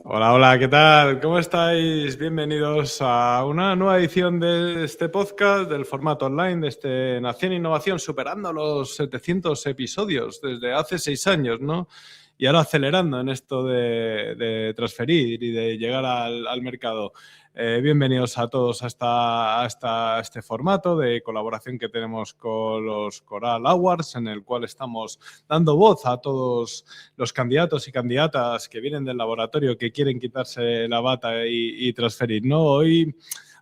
Hola, hola, ¿qué tal? ¿Cómo estáis? Bienvenidos a una nueva edición de este podcast, del formato online, de este Nación Innovación, superando los 700 episodios desde hace 6 años, ¿no? Y ahora acelerando en esto de transferir y de llegar al mercado. Bienvenidos a todos a este formato de colaboración que tenemos con los Coral Awards, en el cual estamos dando voz a todos los candidatos y candidatas que vienen del laboratorio que quieren quitarse la bata y transferir, ¿no?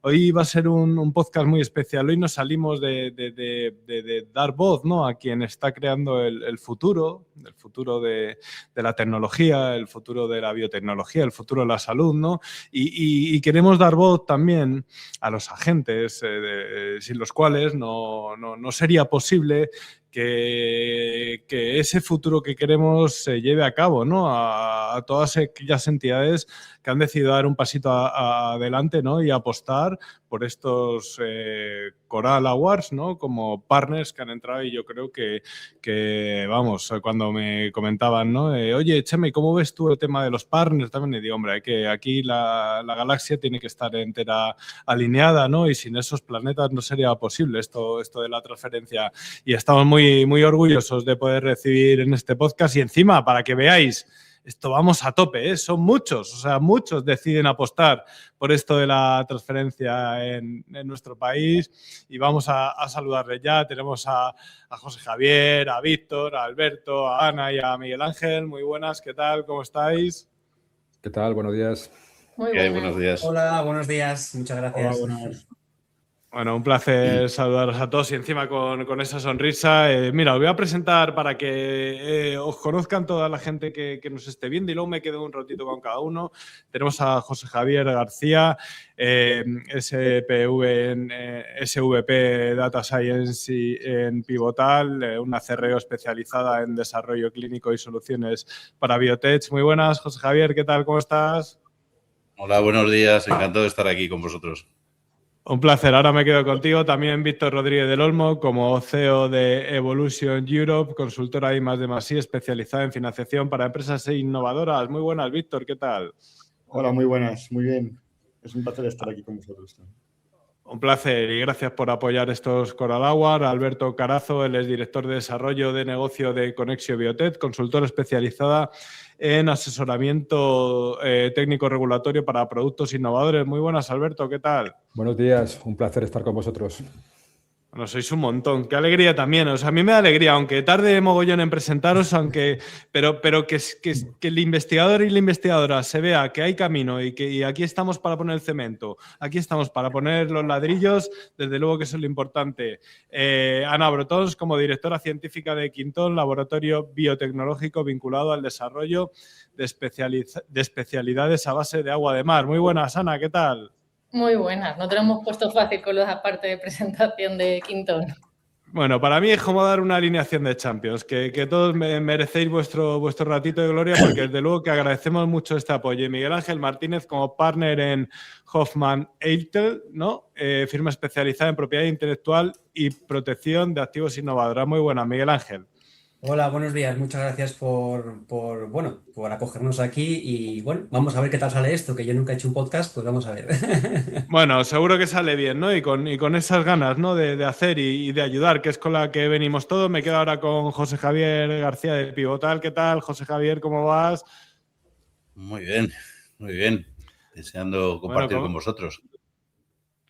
Hoy va a ser un podcast muy especial. Hoy nos salimos de dar voz, ¿no?, a quien está creando el futuro de la tecnología, el futuro de la biotecnología, el futuro de la salud, ¿no? Y queremos dar voz también a los agentes, sin los cuales no sería posible que ese futuro que queremos se lleve a cabo, ¿no? A todas aquellas entidades que han decidido dar un pasito adelante, ¿no?, y apostar por estos Coral Awards, ¿no?, como partners que han entrado. Y yo creo que vamos, cuando me comentaban, ¿no?, oye, Chema, ¿cómo ves tú el tema de los partners? También le digo, hombre, que aquí la galaxia tiene que estar entera alineada, ¿no? Y sin esos planetas no sería posible esto de la transferencia. Y estamos muy orgullosos de poder recibir en este podcast. Y encima, para que veáis, esto vamos a tope, ¿eh? Son muchos, o sea, muchos deciden apostar por esto de la transferencia en nuestro país. Y vamos a saludarles ya. Tenemos a José Javier, a Víctor, a Alberto, a Ana y a Miguel Ángel. Muy buenas, ¿qué tal? ¿Cómo estáis? ¿Qué tal? Buenos días. Muy buenas. Buenos días. Hola, buenos días. Muchas gracias. Hola, buenas. Bueno, un placer saludaros a todos y encima con esa sonrisa. Mira, os voy a presentar para que os conozcan toda la gente que nos esté viendo y luego me quedo un ratito con cada uno. Tenemos a José Javier García, SVP Data Science en Pivotal, una CRO especializada en desarrollo clínico y soluciones para biotech. Muy buenas, José Javier, ¿qué tal? ¿Cómo estás? Hola, buenos días. Encantado de estar aquí con vosotros. Un placer. Ahora me quedo contigo. También Víctor Rodríguez del Olmo, como CEO de Evolution Europe, consultora I+D+I, especializada en financiación para empresas innovadoras. Muy buenas, Víctor. ¿Qué tal? Hola, muy buenas. Muy bien. Es un placer estar aquí con vosotros. Un placer y gracias por apoyar estos Coral Awards. Alberto Carazo, él es director de desarrollo de negocio de Conexio Biotech, consultora especializada en asesoramiento técnico regulatorio para productos innovadores. Muy buenas, Alberto, ¿qué tal? Buenos días, un placer estar con vosotros. Bueno, sois un montón. Qué alegría también. O sea, a mí me da alegría, aunque tarde mogollón en presentaros, pero que el investigador y la investigadora se vea que hay camino y aquí estamos para poner el cemento, aquí estamos para poner los ladrillos, desde luego que eso es lo importante. Ana Brotons, como directora científica de Quintón, laboratorio biotecnológico vinculado al desarrollo de especialidades a base de agua de mar. Muy buenas, Ana, ¿qué tal? Muy buenas. No te lo hemos puesto fácil con la parte de presentación de Quintón. Bueno, para mí es como dar una alineación de Champions, que todos merecéis vuestro ratito de gloria, porque desde luego que agradecemos mucho este apoyo. Y Miguel Ángel Martínez, como partner en Hoffman Eitel, ¿no? Firma especializada en propiedad intelectual y protección de activos innovadoras. Muy buena, Miguel Ángel. Hola, buenos días. Muchas gracias por acogernos aquí y bueno, vamos a ver qué tal sale esto, que yo nunca he hecho un podcast, pues vamos a ver. Bueno, seguro que sale bien, ¿no? Y con esas ganas, ¿no?, de hacer y de ayudar, que es con la que venimos todos. Me quedo ahora con José Javier García de Pivotal. ¿Qué tal, José Javier? ¿Cómo vas? Muy bien, muy bien. Deseando compartir con vosotros.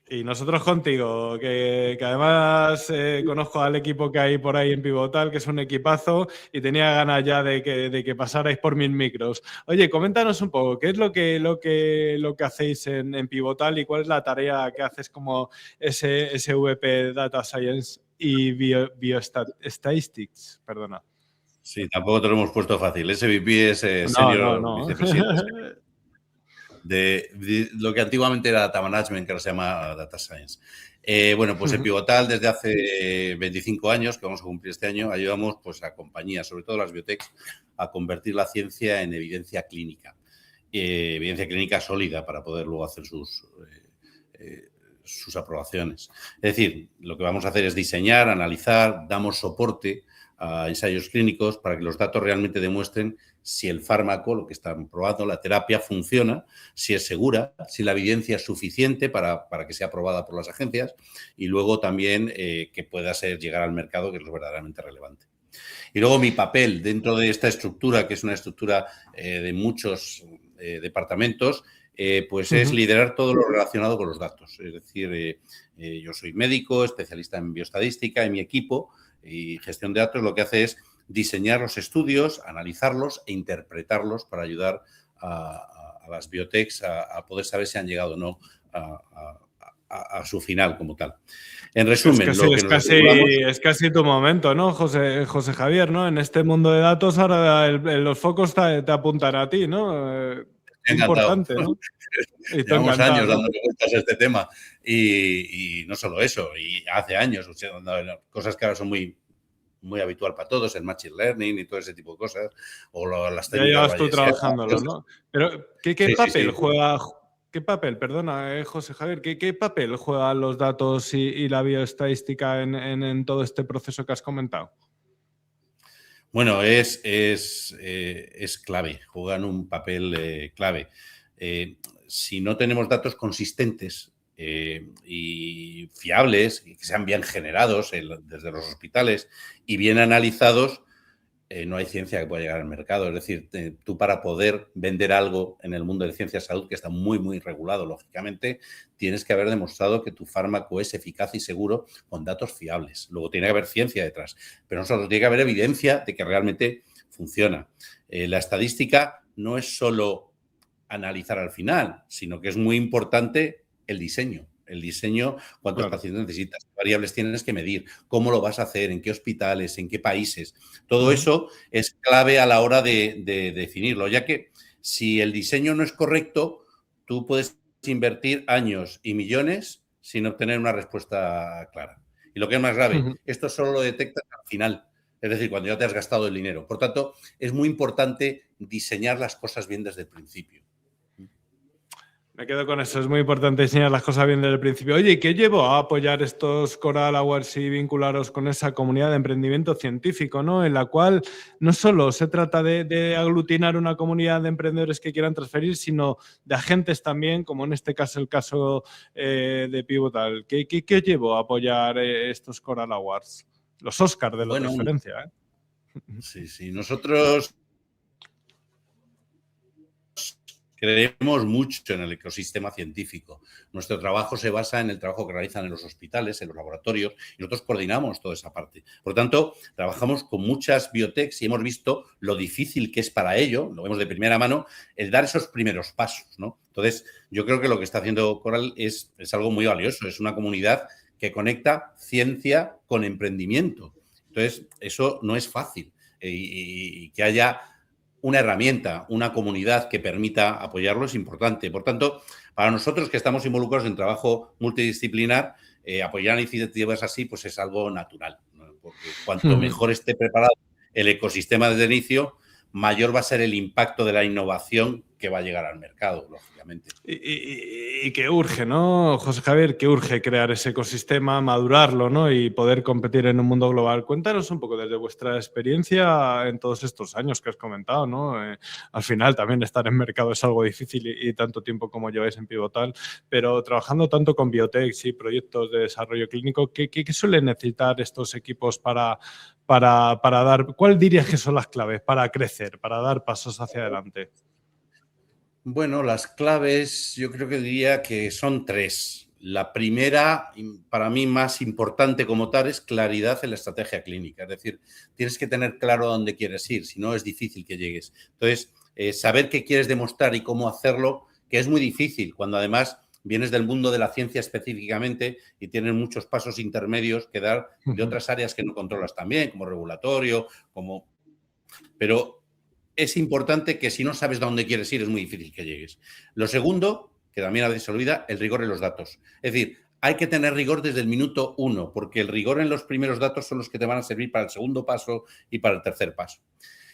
Y nosotros contigo, que además conozco al equipo que hay por ahí en Pivotal, que es un equipazo, y tenía ganas ya de que pasarais por mis micros. Oye, coméntanos un poco, ¿qué es lo que hacéis en Pivotal y cuál es la tarea que haces como SVP Data Science y Biostatistics? Perdona. Sí, tampoco te lo hemos puesto fácil. SVP es Senior No. Vicepresidente de lo que antiguamente era Data Management, que ahora se llama Data Science. Bueno, pues en Pivotal desde hace 25 años, que vamos a cumplir este año, ayudamos pues, a compañías, sobre todo las biotechs, a convertir la ciencia en evidencia clínica. Evidencia clínica sólida para poder luego hacer sus aprobaciones. Es decir, lo que vamos a hacer es diseñar, analizar, damos soporte a ensayos clínicos para que los datos realmente demuestren si el fármaco, lo que están probando, la terapia funciona, si es segura, si la evidencia es suficiente para que sea aprobada por las agencias y luego también que pueda llegar al mercado, que es lo verdaderamente relevante. Y luego mi papel dentro de esta estructura, que es una estructura de muchos departamentos, pues es liderar todo lo relacionado con los datos. Es decir, yo soy médico, especialista en bioestadística, y mi equipo y gestión de datos lo que hace es diseñar los estudios, analizarlos e interpretarlos para ayudar a las biotechs a poder saber si han llegado o no a su final como tal. En resumen, es casi tu momento, ¿no, José Javier? ¿No? En este mundo de datos ahora los focos te apuntan a ti, ¿no? Importante, ¿no? Llevamos años dando vueltas a este tema y no solo eso, y hace años, cosas que ahora son muy habitual para todos, el machine learning y todo ese tipo de cosas, o las técnicas. Ya llevas tú trabajándolo, ¿no? Pero, ¿qué papel juega? ¿Qué papel, perdona, José Javier, qué papel juegan los datos y la bioestadística en todo este proceso que has comentado? Bueno, es clave, juegan un papel clave. Si no tenemos datos consistentes y fiables, y que sean bien generados desde los hospitales y bien analizados, no hay ciencia que pueda llegar al mercado. Es decir, tú para poder vender algo en el mundo de ciencia de salud, que está muy, muy regulado, lógicamente, tienes que haber demostrado que tu fármaco es eficaz y seguro con datos fiables. Luego tiene que haber ciencia detrás, pero no solo tiene que haber evidencia de que realmente funciona. La estadística no es solo analizar al final, sino que es muy importante el diseño. El diseño, cuántos pacientes necesitas, qué variables tienes que medir, cómo lo vas a hacer, en qué hospitales, en qué países. Todo eso es clave a la hora de definirlo, ya que si el diseño no es correcto, tú puedes invertir años y millones sin obtener una respuesta clara. Y lo que es más grave, esto solo lo detectas al final, es decir, cuando ya te has gastado el dinero. Por tanto, es muy importante diseñar las cosas bien desde el principio. Me quedo con eso, es muy importante diseñar las cosas bien desde el principio. Oye, ¿qué llevó a apoyar estos Coral Awards y vincularos con esa comunidad de emprendimiento científico, ¿no? En la cual no solo se trata de aglutinar una comunidad de emprendedores que quieran transferir, sino de agentes también, como en este caso el caso de Pivotal. ¿Qué os llevó a apoyar estos Coral Awards? Los Oscars de la transferencia, ¿eh? Sí. Nosotros creemos mucho en el ecosistema científico. Nuestro trabajo se basa en el trabajo que realizan en los hospitales, en los laboratorios, y nosotros coordinamos toda esa parte. Por lo tanto, trabajamos con muchas biotechs y hemos visto lo difícil que es para ello, lo vemos de primera mano, el dar esos primeros pasos, ¿no? Entonces, yo creo que lo que está haciendo Coral es algo muy valioso. Es una comunidad que conecta ciencia con emprendimiento. Entonces, eso no es fácil. Y que haya una herramienta, una comunidad que permita apoyarlo es importante. Por tanto, para nosotros que estamos involucrados en trabajo multidisciplinar, apoyar iniciativas así pues es algo natural, ¿no? Porque cuanto mejor esté preparado el ecosistema desde el inicio, mayor va a ser el impacto de la innovación que va a llegar al mercado, lógicamente. Y que urge, ¿no, José Javier? Que urge crear ese ecosistema, madurarlo, ¿no? Y poder competir en un mundo global. Cuéntanos un poco desde vuestra experiencia en todos estos años que has comentado, ¿no? Al final también estar en mercado es algo difícil y tanto tiempo como lleváis en Pivotal, pero trabajando tanto con biotech y proyectos de desarrollo clínico, ¿qué suelen necesitar estos equipos para dar? ¿Cuál dirías que son las claves para crecer, para dar pasos hacia adelante? Bueno, las claves yo creo que diría que son tres. La primera, para mí más importante como tal, es claridad en la estrategia clínica. Es decir, tienes que tener claro a dónde quieres ir, si no es difícil que llegues. Entonces, saber qué quieres demostrar y cómo hacerlo, que es muy difícil cuando además vienes del mundo de la ciencia específicamente y tienes muchos pasos intermedios que dar de otras áreas que no controlas también, como regulatorio, Pero es importante que si no sabes dónde quieres ir, es muy difícil que llegues. Lo segundo, que también a veces se olvida, el rigor en los datos. Es decir, hay que tener rigor desde el minuto 1, porque el rigor en los primeros datos son los que te van a servir para el segundo paso y para el tercer paso.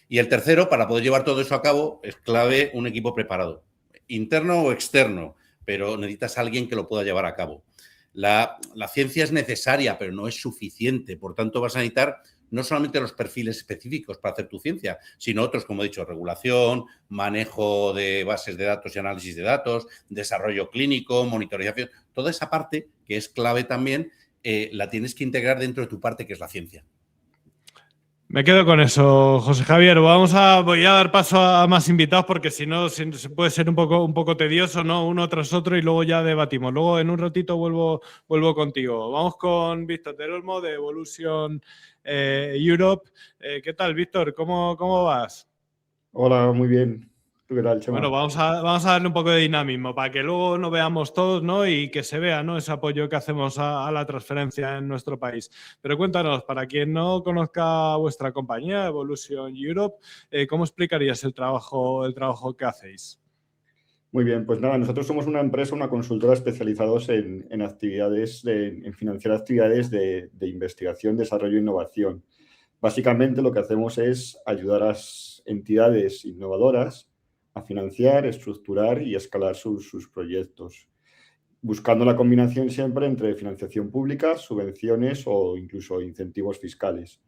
Y el tercero, para poder llevar todo eso a cabo, es clave un equipo preparado, interno o externo, pero necesitas a alguien que lo pueda llevar a cabo. La ciencia es necesaria, pero no es suficiente. Por tanto, vas a necesitar no solamente los perfiles específicos para hacer tu ciencia, sino otros, como he dicho, regulación, manejo de bases de datos y análisis de datos, desarrollo clínico, monitorización, toda esa parte que es clave también, la tienes que integrar dentro de tu parte, que es la ciencia. Me quedo con eso, José Javier. Voy a dar paso a más invitados porque si no puede ser un poco tedioso, ¿no? Uno tras otro y luego ya debatimos. Luego en un ratito vuelvo contigo. Vamos con Víctor del Olmo de Evolution Europe. ¿Qué tal, Víctor? ¿Cómo vas? Hola, muy bien. ¿Tú qué tal, Chema? Bueno, vamos a darle un poco de dinamismo para que luego nos veamos todos, ¿no? Y que se vea, ¿no? Ese apoyo que hacemos a la transferencia en nuestro país. Pero cuéntanos, para quien no conozca vuestra compañía, Evolution Europe, ¿cómo explicarías el trabajo que hacéis? Muy bien, pues nada, nosotros somos una empresa, una consultora especializados en actividades, en financiar actividades de investigación, desarrollo e innovación. Básicamente lo que hacemos es ayudar a las entidades innovadoras a financiar, estructurar y escalar sus proyectos, buscando la combinación siempre entre financiación pública, subvenciones o incluso incentivos fiscales.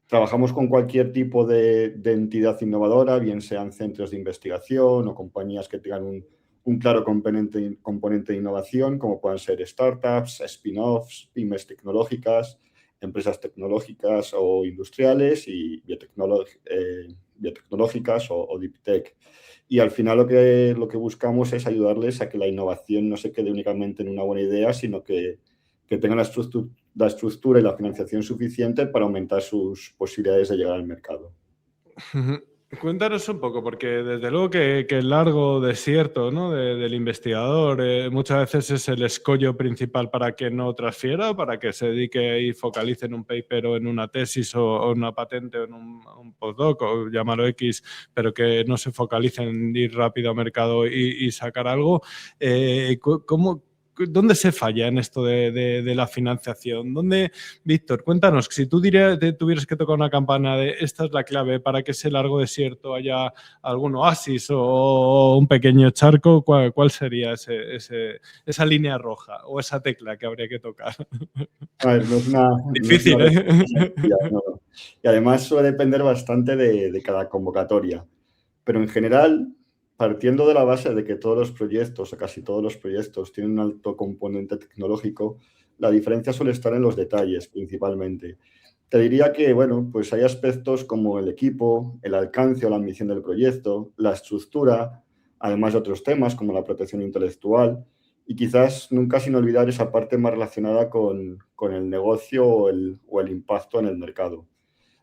Trabajamos con cualquier tipo de entidad innovadora, bien sean centros de investigación o compañías que tengan un claro componente de innovación, como puedan ser startups, spin-offs, pymes tecnológicas, empresas tecnológicas o industriales y biotecnológicas o deep tech. Y al final lo que buscamos es ayudarles a que la innovación no se quede únicamente en una buena idea, sino que tengan la estructura y la financiación suficiente para aumentar sus posibilidades de llegar al mercado. Cuéntanos un poco, porque desde luego que el largo desierto, ¿no? del investigador muchas veces es el escollo principal para que no transfiera, para que se dedique y focalice en un paper o en una tesis o en una patente o en un postdoc o llámalo X, pero que no se focalice en ir rápido al mercado y sacar algo. ¿Dónde se falla en esto de la financiación? Víctor, cuéntanos, si tú tuvieras que tocar una campana de esta es la clave para que ese largo desierto haya algún oasis o un pequeño charco, ¿cuál sería esa línea roja o esa tecla que habría que tocar? A ver, Difícil, no es ¿eh? sencilla, no. Y además suele depender bastante de cada convocatoria. Pero en general, partiendo de la base de que todos los proyectos, o casi todos los proyectos, tienen un alto componente tecnológico, la diferencia suele estar en los detalles, principalmente. Te diría que, bueno, pues hay aspectos como el equipo, el alcance o la ambición del proyecto, la estructura, además de otros temas como la protección intelectual, y quizás nunca sin olvidar esa parte más relacionada con el negocio o el impacto en el mercado.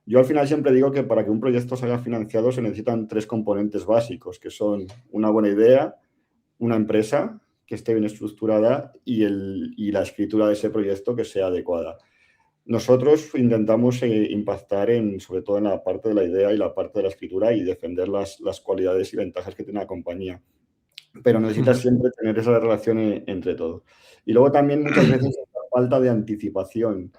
Yo al final siempre digo que para que un proyecto salga financiado se necesitan 3 componentes básicos, que son una buena idea, una empresa que esté bien estructurada y la escritura de ese proyecto que sea adecuada. Nosotros intentamos impactar sobre todo en la parte de la idea y la parte de la escritura y defender las cualidades y ventajas que tiene la compañía. Pero necesitas siempre tener esa relación entre todos. Y luego también muchas veces la falta de anticipación.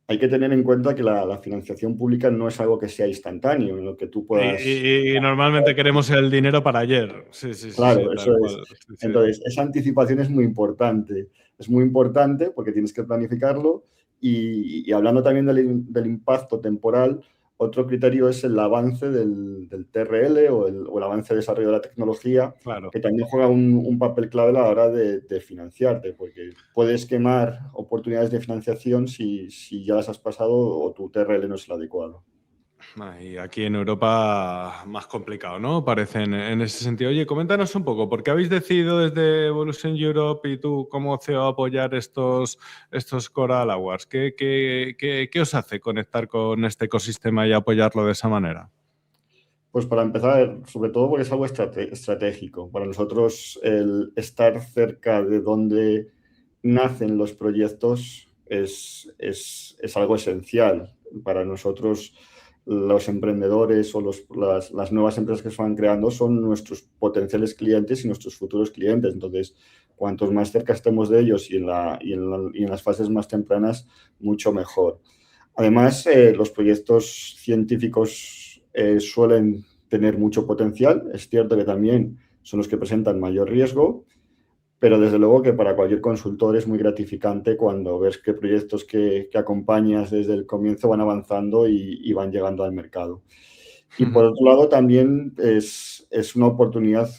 Hay que tener en cuenta que la financiación pública no es algo que sea instantáneo, en lo que tú puedas... Y normalmente queremos el dinero para ayer. Sí, Claro, eso es. Sí. Entonces, esa anticipación es muy importante. Es muy importante porque tienes que planificarlo y hablando también del impacto temporal, otro criterio es el avance del TRL o el avance de desarrollo de la tecnología, Claro. que también juega un papel clave a la hora de financiarte, porque puedes quemar oportunidades de financiación si ya las has pasado o tu TRL no es el adecuado. Y aquí en Europa más complicado, ¿no? Parece en ese sentido. Oye, coméntanos un poco, ¿por qué habéis decidido desde Evolution Europe y tú como CEO apoyar estos Coral Awards? ¿Qué os hace conectar con este ecosistema y apoyarlo de esa manera? Pues para empezar, sobre todo porque es algo estratégico. Para nosotros el estar cerca de donde nacen los proyectos es algo esencial. Para nosotros los emprendedores o las nuevas empresas que se van creando son nuestros potenciales clientes y nuestros futuros clientes. Entonces, cuantos más cerca estemos de ellos y en las fases más tempranas, mucho mejor. Además, los proyectos científicos suelen tener mucho potencial. Es cierto que también son los que presentan mayor riesgo, pero desde luego que para cualquier consultor es muy gratificante cuando ves que proyectos que acompañas desde el comienzo van avanzando y van llegando al mercado. Y por otro lado, también es una oportunidad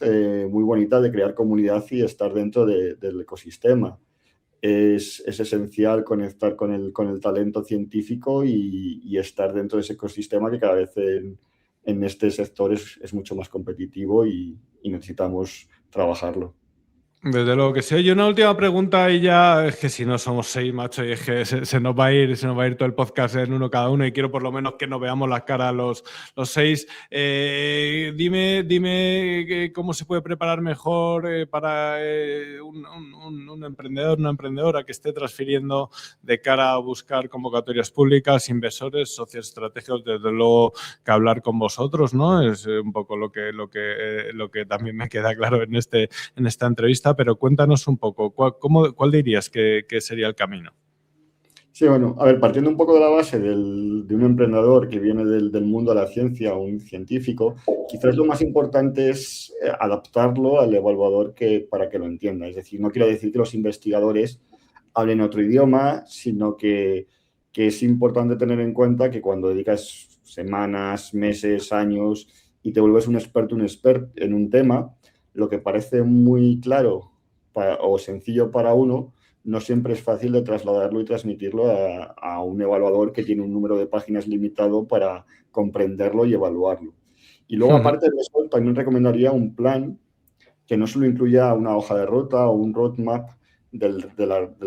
muy bonita de crear comunidad y estar dentro del ecosistema. Es esencial conectar con el talento científico y estar dentro de ese ecosistema que cada vez en este sector es mucho más competitivo y necesitamos trabajarlo. Desde luego que sí. Oye, una última pregunta y ya es que si no somos 6, macho, y es que se nos va a ir todo el podcast en uno cada uno y quiero por lo menos que nos veamos las caras los 6. Dime cómo se puede preparar mejor para un emprendedor, una emprendedora que esté transfiriendo de cara a buscar convocatorias públicas, inversores, socios estratégicos, desde luego que hablar con vosotros, ¿no? Es un poco lo que también me queda claro en esta entrevista. Pero cuéntanos un poco, ¿cuál dirías que sería el camino? Sí, bueno, a ver, partiendo un poco de la base de un emprendedor que viene del mundo de la ciencia, un científico, quizás lo más importante es adaptarlo al evaluador para que lo entienda. Es decir, no quiero decir que los investigadores hablen otro idioma, sino que es importante tener en cuenta que cuando dedicas semanas, meses, años y te vuelves un experto en un tema, lo que parece muy claro o sencillo para uno, no siempre es fácil de trasladarlo y transmitirlo a un evaluador que tiene un número de páginas limitado para comprenderlo y evaluarlo. Y luego, aparte de eso, también recomendaría un plan que no solo incluya una hoja de ruta o un roadmap del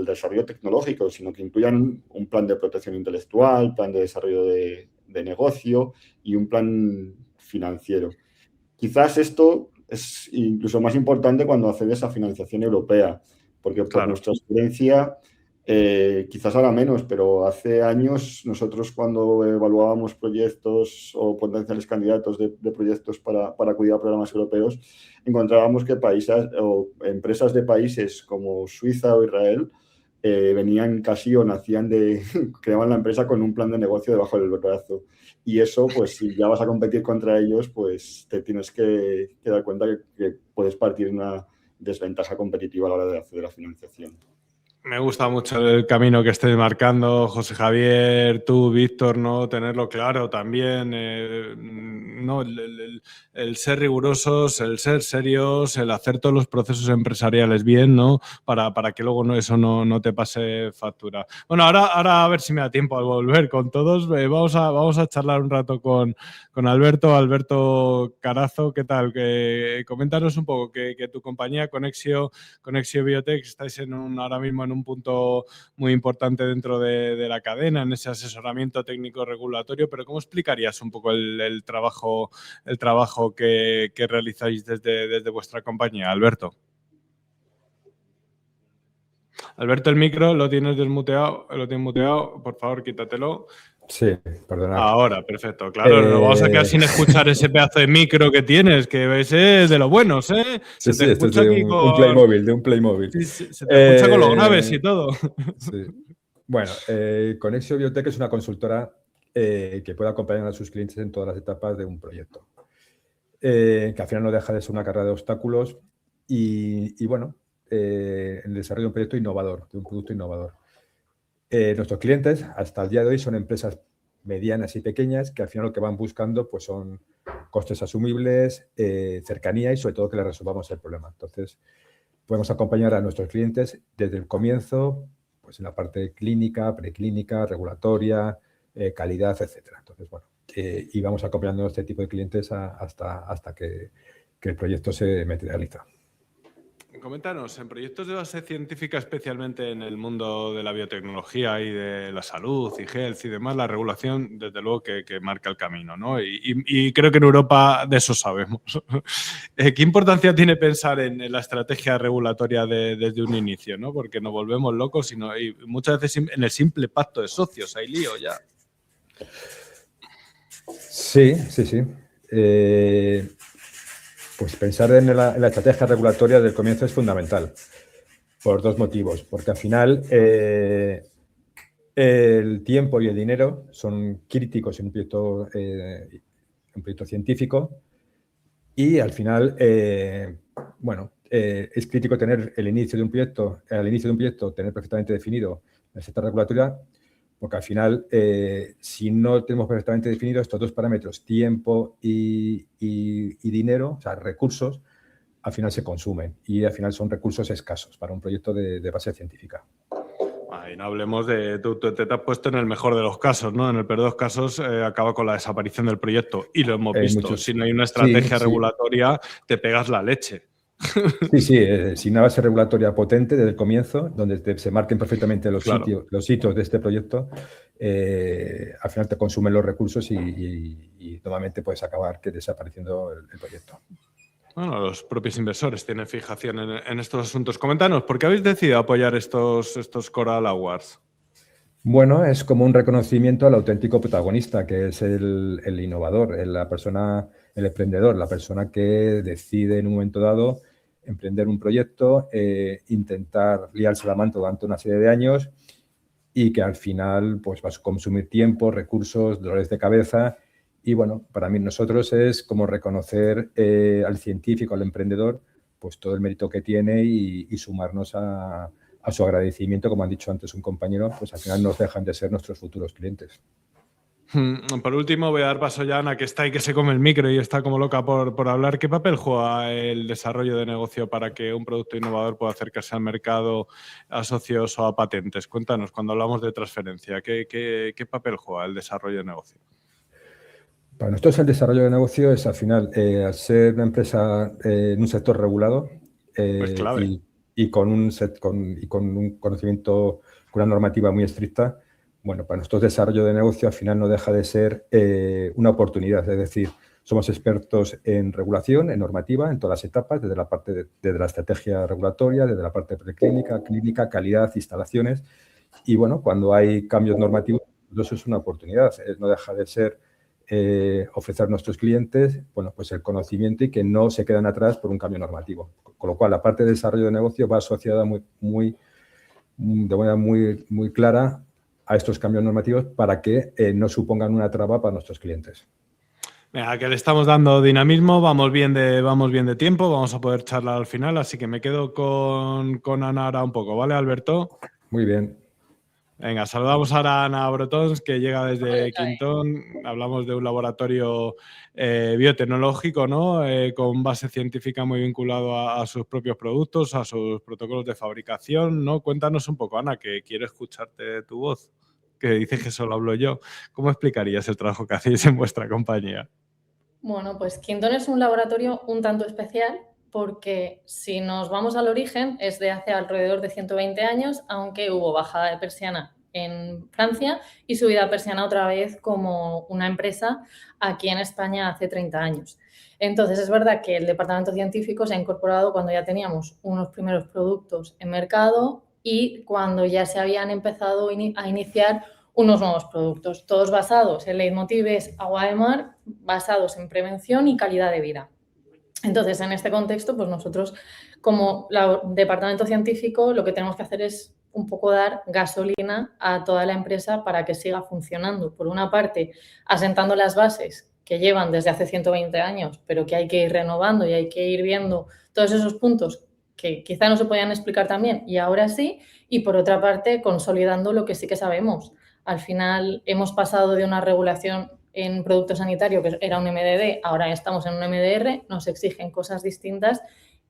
desarrollo tecnológico, sino que incluyan un plan de protección intelectual, plan de desarrollo de negocio y un plan financiero. Quizás esto es incluso más importante cuando accedes a financiación europea, porque por nuestra experiencia, quizás ahora menos, pero hace años nosotros cuando evaluábamos proyectos o potenciales candidatos de proyectos para acudir a programas europeos, encontrábamos que países o empresas de países como Suiza o Israel venían casi o nacían creaban la empresa con un plan de negocio debajo del brazo. Y eso, pues si ya vas a competir contra ellos, pues te tienes que dar cuenta que puedes partir en una desventaja competitiva a la hora de acceder a financiación. Me gusta mucho el camino que estés marcando, José Javier, tú, Víctor, ¿no? Tenerlo claro también, ¿no? El ser rigurosos, el ser serios, el hacer todos los procesos empresariales bien, ¿no? Para que luego eso no te pase factura. Bueno, ahora a ver si me da tiempo al volver con todos. Vamos a charlar un rato con Alberto Carazo. ¿Qué tal? Coméntanos un poco que tu compañía Conexio Biotech estáis ahora mismo en un punto muy importante dentro de la cadena, en ese asesoramiento técnico regulatorio, pero ¿cómo explicarías un poco el trabajo que realizáis desde vuestra compañía, Alberto? Alberto, el micro lo tienes desmuteado, lo tienes muteado, por favor, quítatelo. Sí, perdonad. Ahora, perfecto. Claro, nos vamos a quedar sin escuchar ese pedazo de micro que tienes, que es de los buenos, ¿eh? Sí, esto es de un Playmobil. Sí, se te escucha con los graves y todo. Sí. Bueno, Conexio Biotech es una consultora que puede acompañar a sus clientes en todas las etapas de un proyecto. Que al final no deja de ser una carrera de obstáculos y bueno, el desarrollo de un proyecto innovador, de un producto innovador. Nuestros clientes hasta el día de hoy son empresas medianas y pequeñas que al final lo que van buscando pues son costes asumibles, cercanía y sobre todo que les resolvamos el problema. Entonces, podemos acompañar a nuestros clientes desde el comienzo, pues en la parte clínica, preclínica, regulatoria, calidad, etcétera. Entonces, bueno, y vamos acompañando a este tipo de clientes hasta que el proyecto se materializa. Coméntanos, en proyectos de base científica, especialmente en el mundo de la biotecnología y de la salud y health y demás, la regulación, desde luego, que marca el camino, ¿no? Y creo que en Europa de eso sabemos. ¿Qué importancia tiene pensar en la estrategia regulatoria desde un inicio, ¿no? Porque nos volvemos locos y muchas veces en el simple pacto de socios hay lío ya. Sí. Pues pensar en la estrategia regulatoria del comienzo es fundamental, por dos motivos. Porque al final el tiempo y el dinero son críticos en un proyecto científico y al final, bueno, es crítico tener al inicio de un proyecto, tener perfectamente definido la receta regulatoria, porque al final, si no tenemos perfectamente definidos estos dos parámetros, tiempo y dinero, o sea, recursos, al final se consumen y al final son recursos escasos para un proyecto de base científica. Y no hablemos de... Tú te has puesto en el mejor de los casos, ¿no? En el peor de los casos acaba con la desaparición del proyecto y lo hemos visto. Si no hay una estrategia regulatoria, te pegas la leche. Sí, sin una base regulatoria potente desde el comienzo, donde se marquen perfectamente los hitos de este proyecto, al final te consumen los recursos y normalmente puedes acabar desapareciendo el proyecto. Bueno, los propios inversores tienen fijación en estos asuntos. Coméntanos, ¿por qué habéis decidido apoyar estos Coral Awards? Bueno, es como un reconocimiento al auténtico protagonista, que es el innovador, la persona, el emprendedor, la persona que decide en un momento dado emprender un proyecto, intentar liarse la manta durante una serie de años y que al final pues, va a consumir tiempo, recursos, dolores de cabeza. Y bueno, para mí nosotros es como reconocer al científico, al emprendedor, pues todo el mérito que tiene y sumarnos a su agradecimiento, como han dicho antes un compañero, pues al final nos dejan de ser nuestros futuros clientes. Por último, voy a dar paso ya a Ana, que está ahí, que se come el micro y está como loca por hablar. ¿Qué papel juega el desarrollo de negocio para que un producto innovador pueda acercarse al mercado, a socios o a patentes? Cuéntanos, cuando hablamos de transferencia, ¿qué papel juega el desarrollo de negocio? Para nosotros el desarrollo de negocio es al final, al ser una empresa en un sector regulado y con un conocimiento, con una normativa muy estricta, bueno, para nosotros desarrollo de negocio al final no deja de ser una oportunidad, es decir, somos expertos en regulación, en normativa, en todas las etapas, desde la parte desde la estrategia regulatoria, desde la parte preclínica, clínica, calidad, instalaciones, y bueno, cuando hay cambios normativos, eso es una oportunidad, no deja de ser ofrecer a nuestros clientes, bueno, pues el conocimiento y que no se quedan atrás por un cambio normativo. Con lo cual, la parte de desarrollo de negocio va asociada de manera muy clara a estos cambios normativos para que no supongan una traba para nuestros clientes. Venga, que le estamos dando dinamismo, vamos bien de tiempo, vamos a poder charlar al final, así que me quedo con Ana ahora un poco, ¿vale, Alberto? Muy bien. Venga, saludamos ahora a Ana Brotons, que llega desde Quintón. Hablamos de un laboratorio biotecnológico, ¿no? Con base científica muy vinculado a sus propios productos, a sus protocolos de fabricación, ¿no? Cuéntanos un poco, Ana, que quiero escucharte tu voz, que dices que solo hablo yo. ¿Cómo explicarías el trabajo que hacéis en vuestra compañía? Bueno, pues Quintón es un laboratorio un tanto especial porque si nos vamos al origen es de hace alrededor de 120 años, aunque hubo bajada de persiana en Francia y subida de persiana otra vez como una empresa aquí en España hace 30 años. Entonces es verdad que el departamento científico se ha incorporado cuando ya teníamos unos primeros productos en mercado y cuando ya se habían empezado a iniciar unos nuevos productos, todos basados en leitmotivs agua de mar, basados en prevención y calidad de vida. Entonces, en este contexto, pues nosotros como departamento científico lo que tenemos que hacer es un poco dar gasolina a toda la empresa para que siga funcionando. Por una parte, asentando las bases que llevan desde hace 120 años, pero que hay que ir renovando y hay que ir viendo todos esos puntos que quizá no se podían explicar también y ahora sí. Y por otra parte, consolidando lo que sí que sabemos. Al final hemos pasado de una regulación en producto sanitario que era un MDD, ahora estamos en un MDR, nos exigen cosas distintas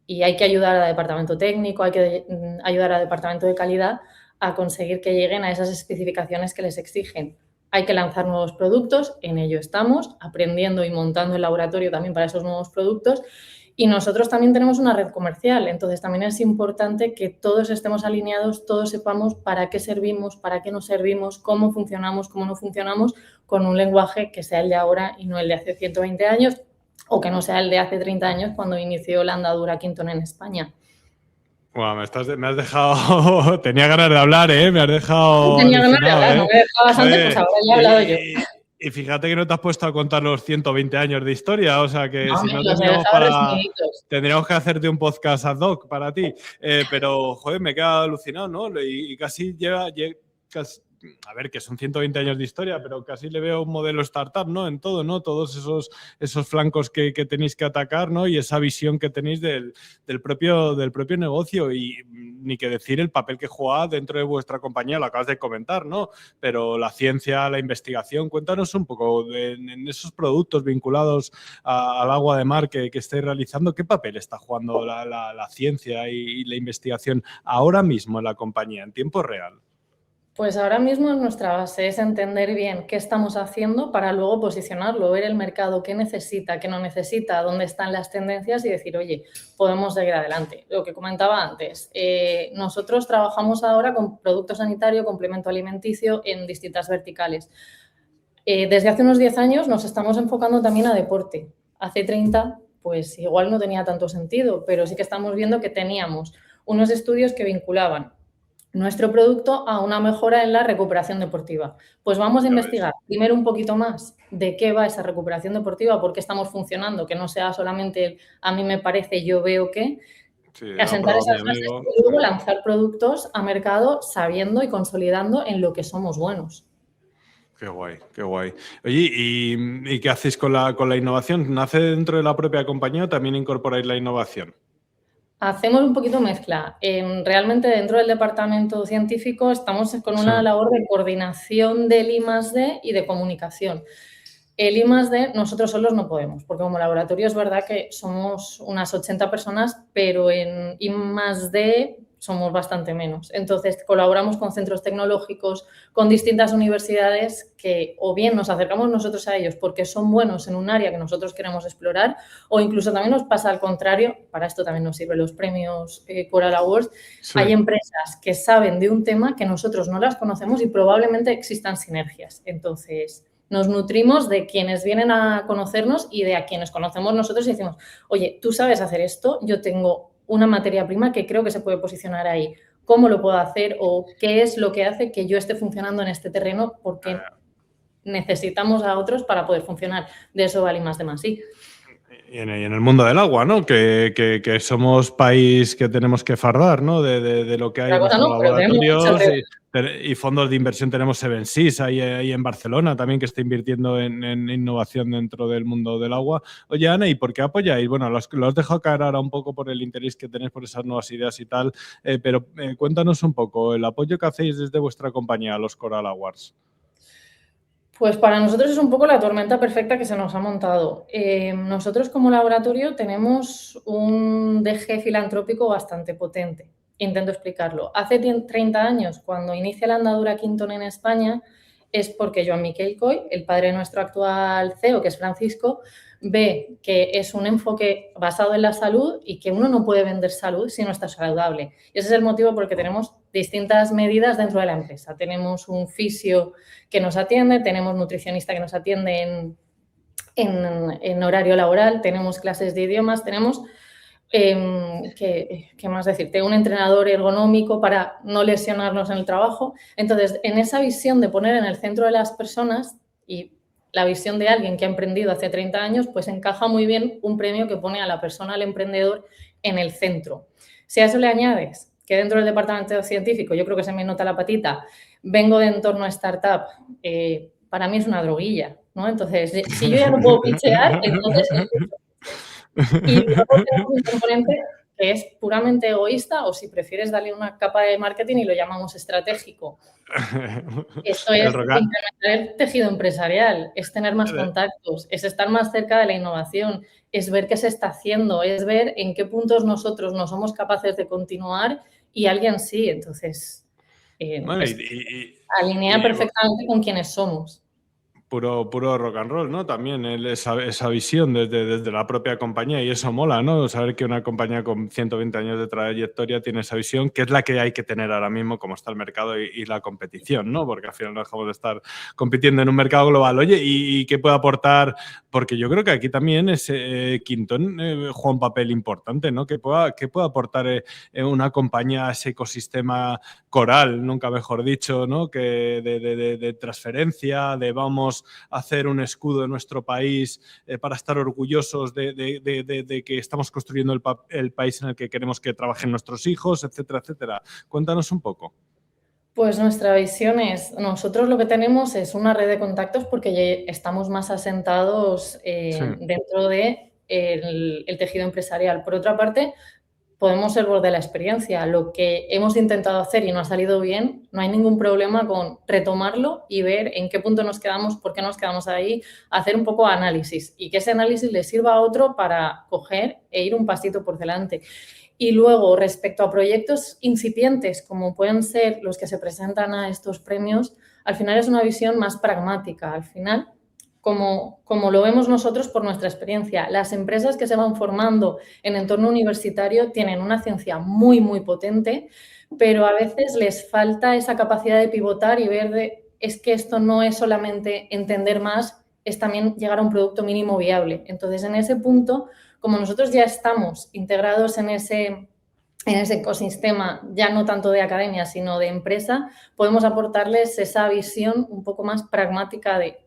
y hay que ayudar al departamento técnico, hay que ayudar al departamento de calidad a conseguir que lleguen a esas especificaciones que les exigen. Hay que lanzar nuevos productos, en ello estamos, aprendiendo y montando el laboratorio también para esos nuevos productos. Y nosotros también tenemos una red comercial, entonces también es importante que todos estemos alineados, todos sepamos para qué servimos, para qué nos servimos, cómo funcionamos, cómo no funcionamos, con un lenguaje que sea el de ahora y no el de hace 120 años o que no sea el de hace 30 años cuando inició la andadura Quintón en España. Bueno, me has dejado... Tenía ganas de hablar, ¿eh? Me has dejado... Tenía ganas de hablar, no me dejabas antes, pues ahora ya he hablado yo. Y fíjate que no te has puesto a contar los 120 años de historia, o sea que no, si no tendríamos que hacerte un podcast ad hoc para ti. Pero, joder, me he quedado alucinado, ¿no? Y casi a ver, que son 120 años de historia, pero casi le veo un modelo startup, ¿no? En todo, ¿no? Todos esos flancos que tenéis que atacar, ¿no? Y esa visión que tenéis del propio negocio, y ni que decir el papel que juega dentro de vuestra compañía, lo acabas de comentar, ¿no? Pero la ciencia, la investigación, cuéntanos un poco en esos productos vinculados al agua de mar que estáis realizando, ¿qué papel está jugando la ciencia y la investigación ahora mismo en la compañía, en tiempo real? Pues ahora mismo nuestra base es entender bien qué estamos haciendo para luego posicionarlo, ver el mercado, qué necesita, qué no necesita, dónde están las tendencias y decir, oye, podemos seguir adelante. Lo que comentaba antes, nosotros trabajamos ahora con producto sanitario, complemento alimenticio en distintas verticales. Desde hace unos 10 años nos estamos enfocando también a deporte. Hace 30, pues igual no tenía tanto sentido, pero sí que estamos viendo que teníamos unos estudios que vinculaban nuestro producto a una mejora en la recuperación deportiva. Pues vamos a investigar primero un poquito más de qué va esa recuperación deportiva, por qué estamos funcionando, que no sea solamente el a mí me parece, yo veo que, asentar esas bases y luego lanzar productos a mercado sabiendo y consolidando en lo que somos buenos. Qué guay, qué guay. Oye, ¿y qué hacéis con la innovación? ¿Nace dentro de la propia compañía o también incorporáis la innovación? Hacemos un poquito mezcla. Realmente dentro del departamento científico estamos con una labor de coordinación del I+D y de comunicación. El I+D nosotros solos no podemos, porque como laboratorio es verdad que somos unas 80 personas, pero en I+D somos bastante menos. Entonces, colaboramos con centros tecnológicos, con distintas universidades que o bien nos acercamos nosotros a ellos porque son buenos en un área que nosotros queremos explorar, o incluso también nos pasa al contrario, para esto también nos sirven los premios Coral Awards. Sí. Hay empresas que saben de un tema que nosotros no las conocemos y probablemente existan sinergias. Entonces, nos nutrimos de quienes vienen a conocernos y de a quienes conocemos nosotros y decimos, oye, tú sabes hacer esto, yo tengo una materia prima que creo que se puede posicionar ahí. ¿Cómo lo puedo hacer o qué es lo que hace que yo esté funcionando en este terreno? Porque necesitamos a otros para poder funcionar. De eso vale más de más, sí. Y en el mundo del agua, ¿no? Que somos país que tenemos que fardar, ¿no? De lo que hay en los laboratorios y fondos de inversión. Tenemos Seven Seas ahí en Barcelona también, que está invirtiendo en innovación dentro del mundo del agua. Oye, Ana, ¿y por qué apoyáis? Bueno, lo has dejado caer ahora un poco por el interés que tenéis por esas nuevas ideas y tal, pero cuéntanos un poco el apoyo que hacéis desde vuestra compañía a los Coral Awards. Pues para nosotros es un poco la tormenta perfecta que se nos ha montado. Nosotros como laboratorio tenemos un DG filantrópico bastante potente. Intento explicarlo. Hace 30 años, cuando inicia la andadura Quinton en España, es porque Joan Miquel Coll, el padre de nuestro actual CEO, que es Francisco, ve que es un enfoque basado en la salud y que uno no puede vender salud si no está saludable. Y ese es el motivo por el que tenemos distintas medidas dentro de la empresa. Tenemos un fisio que nos atiende, tenemos nutricionista que nos atiende en horario laboral, tenemos clases de idiomas, tenemos, ¿qué más decirte? Un entrenador ergonómico para no lesionarnos en el trabajo. Entonces, en esa visión de poner en el centro de las personas y la visión de alguien que ha emprendido hace 30 años, pues encaja muy bien un premio que pone a la persona, al emprendedor, en el centro. Si a eso le añades que dentro del departamento científico, yo creo que se me nota la patita, vengo de entorno startup, para mí es una droguilla, ¿no? Entonces, si yo ya no puedo pitchear, entonces... Y luego tenemos un componente que es puramente egoísta, o si prefieres darle una capa de marketing y lo llamamos estratégico. Esto es incrementar el tejido empresarial, es tener más contactos, es estar más cerca de la innovación, es ver qué se está haciendo, es ver en qué puntos nosotros no somos capaces de continuar y alguien sí. Entonces, alinea perfectamente con quienes somos. Puro rock and roll, ¿no? También esa visión desde la propia compañía, y eso mola, ¿no? Saber que una compañía con 120 años de trayectoria tiene esa visión, que es la que hay que tener ahora mismo, como está el mercado y la competición, ¿no? Porque al final no dejamos de estar compitiendo en un mercado global. Oye, ¿y qué puede aportar? Porque yo creo que aquí también Quinton juega un papel importante, ¿no? ¿Qué puede aportar una compañía a ese ecosistema coral, nunca mejor dicho, ¿no? Que de transferencia, de vamos a hacer un escudo de nuestro país para estar orgullosos de que estamos construyendo el país en el que queremos que trabajen nuestros hijos, etcétera, etcétera. Cuéntanos un poco. Pues nuestra visión es, nosotros lo que tenemos es una red de contactos porque ya estamos más asentados dentro de el tejido empresarial. Por otra parte, podemos ser voz de la experiencia. Lo que hemos intentado hacer y no ha salido bien, no hay ningún problema con retomarlo y ver en qué punto nos quedamos, por qué nos quedamos ahí, hacer un poco de análisis y que ese análisis le sirva a otro para coger e ir un pasito por delante. Y luego, respecto a proyectos incipientes, como pueden ser los que se presentan a estos premios, al final es una visión más pragmática. Al final, como lo vemos nosotros por nuestra experiencia, las empresas que se van formando en entorno universitario tienen una ciencia muy, muy potente, pero a veces les falta esa capacidad de pivotar y ver es que esto no es solamente entender más, es también llegar a un producto mínimo viable. Entonces, en ese punto, como nosotros ya estamos integrados en ese ecosistema, ya no tanto de academia, sino de empresa, podemos aportarles esa visión un poco más pragmática de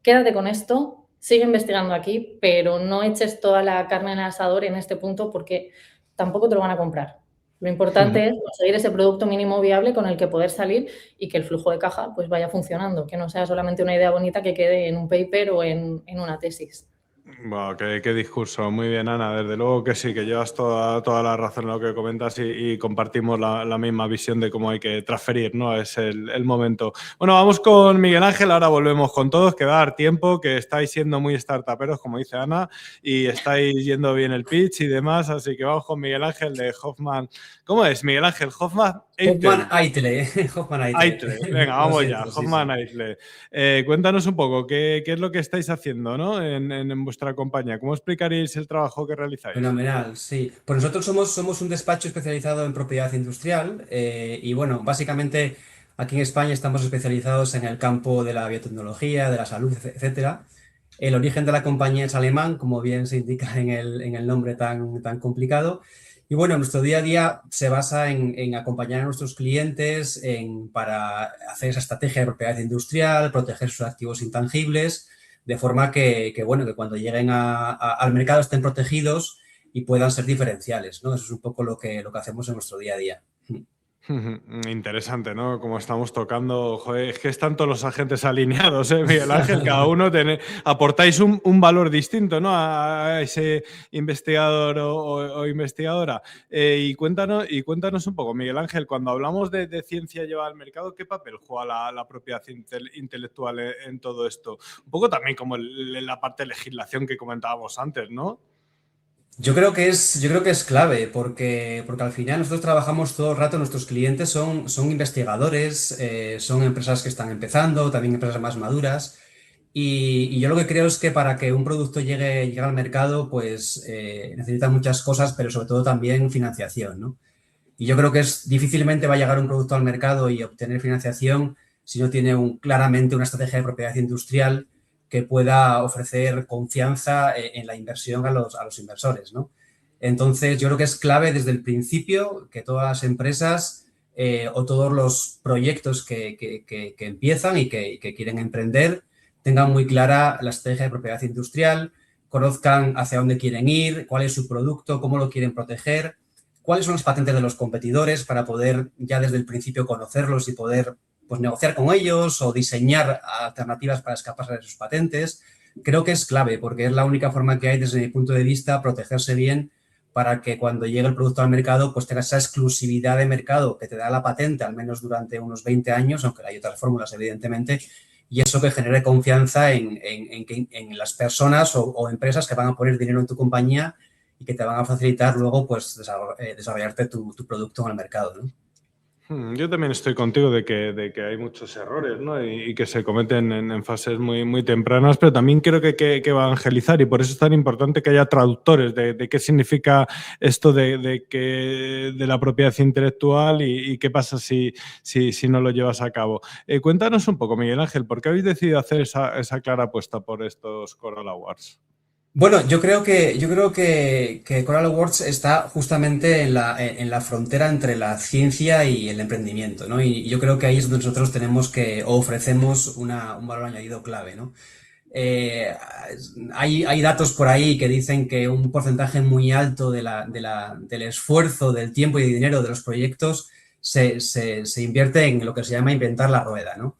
quédate con esto, sigue investigando aquí, pero no eches toda la carne en el asador en este punto porque tampoco te lo van a comprar. Lo importante es conseguir ese producto mínimo viable con el que poder salir y que el flujo de caja pues vaya funcionando, que no sea solamente una idea bonita que quede en un paper o en una tesis. Wow, qué discurso. Muy bien, Ana. Desde luego que sí, que llevas toda la razón en lo que comentas y compartimos la misma visión de cómo hay que transferir, ¿no? Es el momento. Bueno, vamos con Miguel Ángel. Ahora volvemos con todos, que va a dar tiempo, que estáis siendo muy startuperos, como dice Ana, y estáis yendo bien el pitch y demás. Así que vamos con Miguel Ángel de Hoffman. ¿Cómo es, Miguel Ángel? Hoffman Eitle. Venga, vamos ya. Hoffman Eitle. Cuéntanos un poco qué es lo que estáis haciendo, ¿no? en vuestra compañía. ¿Cómo explicaréis el trabajo que realizáis? Fenomenal, sí. Pues nosotros somos un despacho especializado en propiedad industrial y bueno, básicamente aquí en España estamos especializados en el campo de la biotecnología, de la salud, etcétera. El origen de la compañía es alemán, como bien se indica en el nombre tan complicado. Y bueno, nuestro día a día se basa en acompañar a nuestros clientes para hacer esa estrategia de propiedad industrial, proteger sus activos intangibles, de forma que cuando lleguen al mercado estén protegidos y puedan ser diferenciales, ¿no? Eso es un poco lo que hacemos en nuestro día a día. Interesante, ¿no? Como estamos tocando, joder, es que están todos los agentes alineados, Miguel Ángel, cada uno aportáis un valor distinto, ¿no? A ese investigador o investigadora. Y cuéntanos un poco, Miguel Ángel, cuando hablamos de ciencia llevada al mercado, ¿qué papel juega la propiedad intelectual en todo esto? Un poco también como en la parte de legislación que comentábamos antes, ¿no? Yo creo que es clave porque al final nosotros trabajamos todo el rato, nuestros clientes son investigadores, son empresas que están empezando, también empresas más maduras y yo lo que creo es que para que un producto llegue al mercado pues necesita muchas cosas, pero sobre todo también financiación, ¿no? Y yo creo que difícilmente va a llegar un producto al mercado y obtener financiación si no tiene claramente una estrategia de propiedad industrial que pueda ofrecer confianza en la inversión a los inversores, ¿no? Entonces, yo creo que es clave desde el principio que todas las empresas o todos los proyectos que empiezan y que quieren emprender tengan muy clara la estrategia de propiedad industrial, conozcan hacia dónde quieren ir, cuál es su producto, cómo lo quieren proteger, cuáles son las patentes de los competidores para poder ya desde el principio conocerlos y poder pues negociar con ellos o diseñar alternativas para escaparse de sus patentes. Creo que es clave porque es la única forma que hay desde mi punto de vista protegerse bien para que cuando llegue el producto al mercado pues tenga esa exclusividad de mercado que te da la patente al menos durante unos 20 años, aunque hay otras fórmulas evidentemente, y eso que genere confianza en las personas o empresas que van a poner dinero en tu compañía y que te van a facilitar luego pues desarrollarte tu producto en el mercado, ¿no? Yo también estoy contigo de que hay muchos errores, ¿no? Y que se cometen en fases muy, muy tempranas, pero también creo que hay que evangelizar y por eso es tan importante que haya traductores de qué significa esto de la propiedad intelectual y qué pasa si no lo llevas a cabo. Cuéntanos un poco, Miguel Ángel, ¿por qué habéis decidido hacer esa clara apuesta por estos Coral Awards? Bueno, yo creo que Coral Awards está justamente en la frontera entre la ciencia y el emprendimiento, ¿no? Y yo creo que ahí es donde nosotros tenemos o ofrecemos un valor añadido clave, ¿no? Hay datos por ahí que dicen que un porcentaje muy alto del esfuerzo, del tiempo y del dinero de los proyectos se invierte en lo que se llama inventar la rueda, ¿no?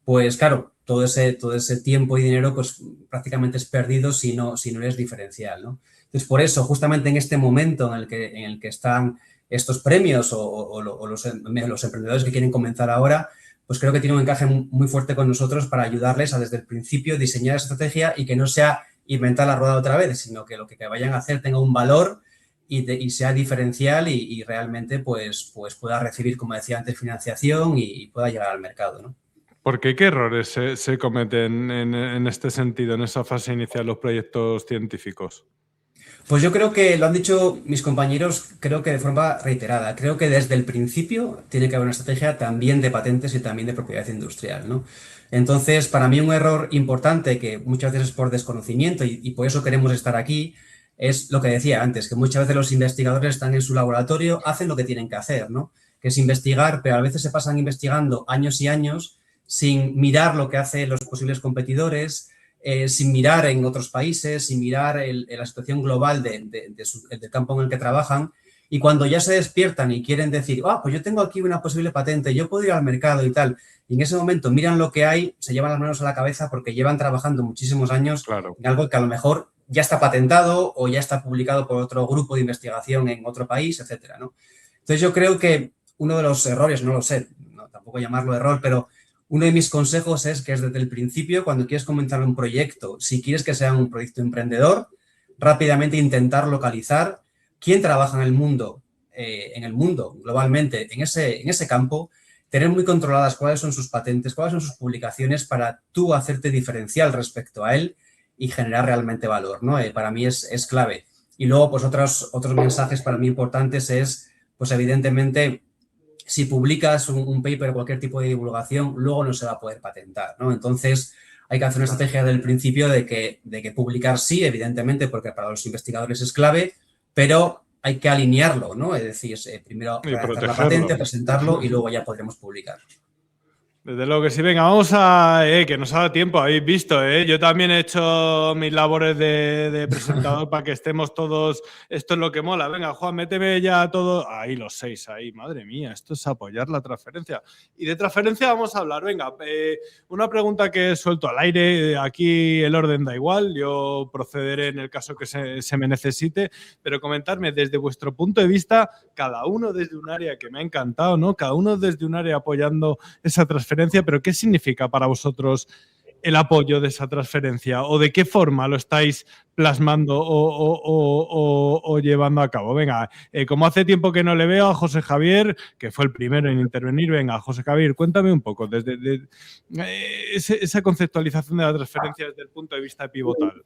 Pues claro, todo ese tiempo y dinero pues prácticamente es perdido si no eres diferencial, ¿no? Entonces, por eso, justamente en este momento en el que están estos premios o los emprendedores que quieren comenzar ahora, pues creo que tiene un encaje muy fuerte con nosotros para ayudarles a desde el principio diseñar esa estrategia y que no sea inventar la rueda otra vez, sino que lo que vayan a hacer tenga un valor y sea diferencial y realmente pues pueda recibir, como decía antes, financiación y pueda llegar al mercado, ¿no? ¿Por qué? ¿Qué errores se cometen en este sentido, en esa fase inicial de los proyectos científicos? Pues yo creo que lo han dicho mis compañeros, creo que de forma reiterada. Creo que desde el principio tiene que haber una estrategia también de patentes y también de propiedad industrial, ¿no? Entonces, para mí un error importante que muchas veces es por desconocimiento y por eso queremos estar aquí, es lo que decía antes, que muchas veces los investigadores están en su laboratorio, hacen lo que tienen que hacer, ¿no? Que es investigar, pero a veces se pasan investigando años y años sin mirar lo que hacen los posibles competidores, sin mirar en otros países, sin mirar la situación global del campo en el que trabajan. Y cuando ya se despiertan y quieren decir, pues yo tengo aquí una posible patente, yo puedo ir al mercado y tal, y en ese momento miran lo que hay, se llevan las manos a la cabeza porque llevan trabajando muchísimos años en algo que a lo mejor ya está patentado o ya está publicado por otro grupo de investigación en otro país, etcétera, ¿no? Entonces yo creo que uno de los errores, no lo sé, no, tampoco llamarlo error, pero uno de mis consejos es que desde el principio, cuando quieres comenzar un proyecto, si quieres que sea un proyecto emprendedor, rápidamente intentar localizar quién trabaja en el mundo globalmente en ese campo, tener muy controladas cuáles son sus patentes, cuáles son sus publicaciones para tú hacerte diferencial respecto a él y generar realmente valor, ¿no? Para mí es clave. Y luego, pues otros mensajes para mí importantes es, pues evidentemente, si publicas un paper o cualquier tipo de divulgación, luego no se va a poder patentar, ¿no? Entonces, hay que hacer una estrategia del principio de que publicar sí, evidentemente, porque para los investigadores es clave, pero hay que alinearlo, ¿no? Es decir, primero redactar la patente, presentarlo y luego ya podremos publicar. Desde luego que sí. Venga, vamos a... que nos ha dado tiempo, habéis visto, Yo también he hecho mis labores de presentador para que estemos todos... Esto es lo que mola. Venga, Juan, méteme ya todo... Ahí los 6, ahí. Madre mía, esto es apoyar la transferencia. Y de transferencia vamos a hablar. Venga, una pregunta que he suelto al aire. Aquí el orden da igual. Yo procederé en el caso que se me necesite. Pero comentarme desde vuestro punto de vista, cada uno desde un área que me ha encantado, ¿no? Cada uno desde un área apoyando esa transferencia. Pero ¿qué significa para vosotros el apoyo de esa transferencia? ¿O de qué forma lo estáis plasmando o llevando a cabo? Venga, como hace tiempo que no le veo a José Javier, que fue el primero en intervenir, venga, José Javier, cuéntame un poco desde esa conceptualización de la transferencia desde el punto de vista pivotal.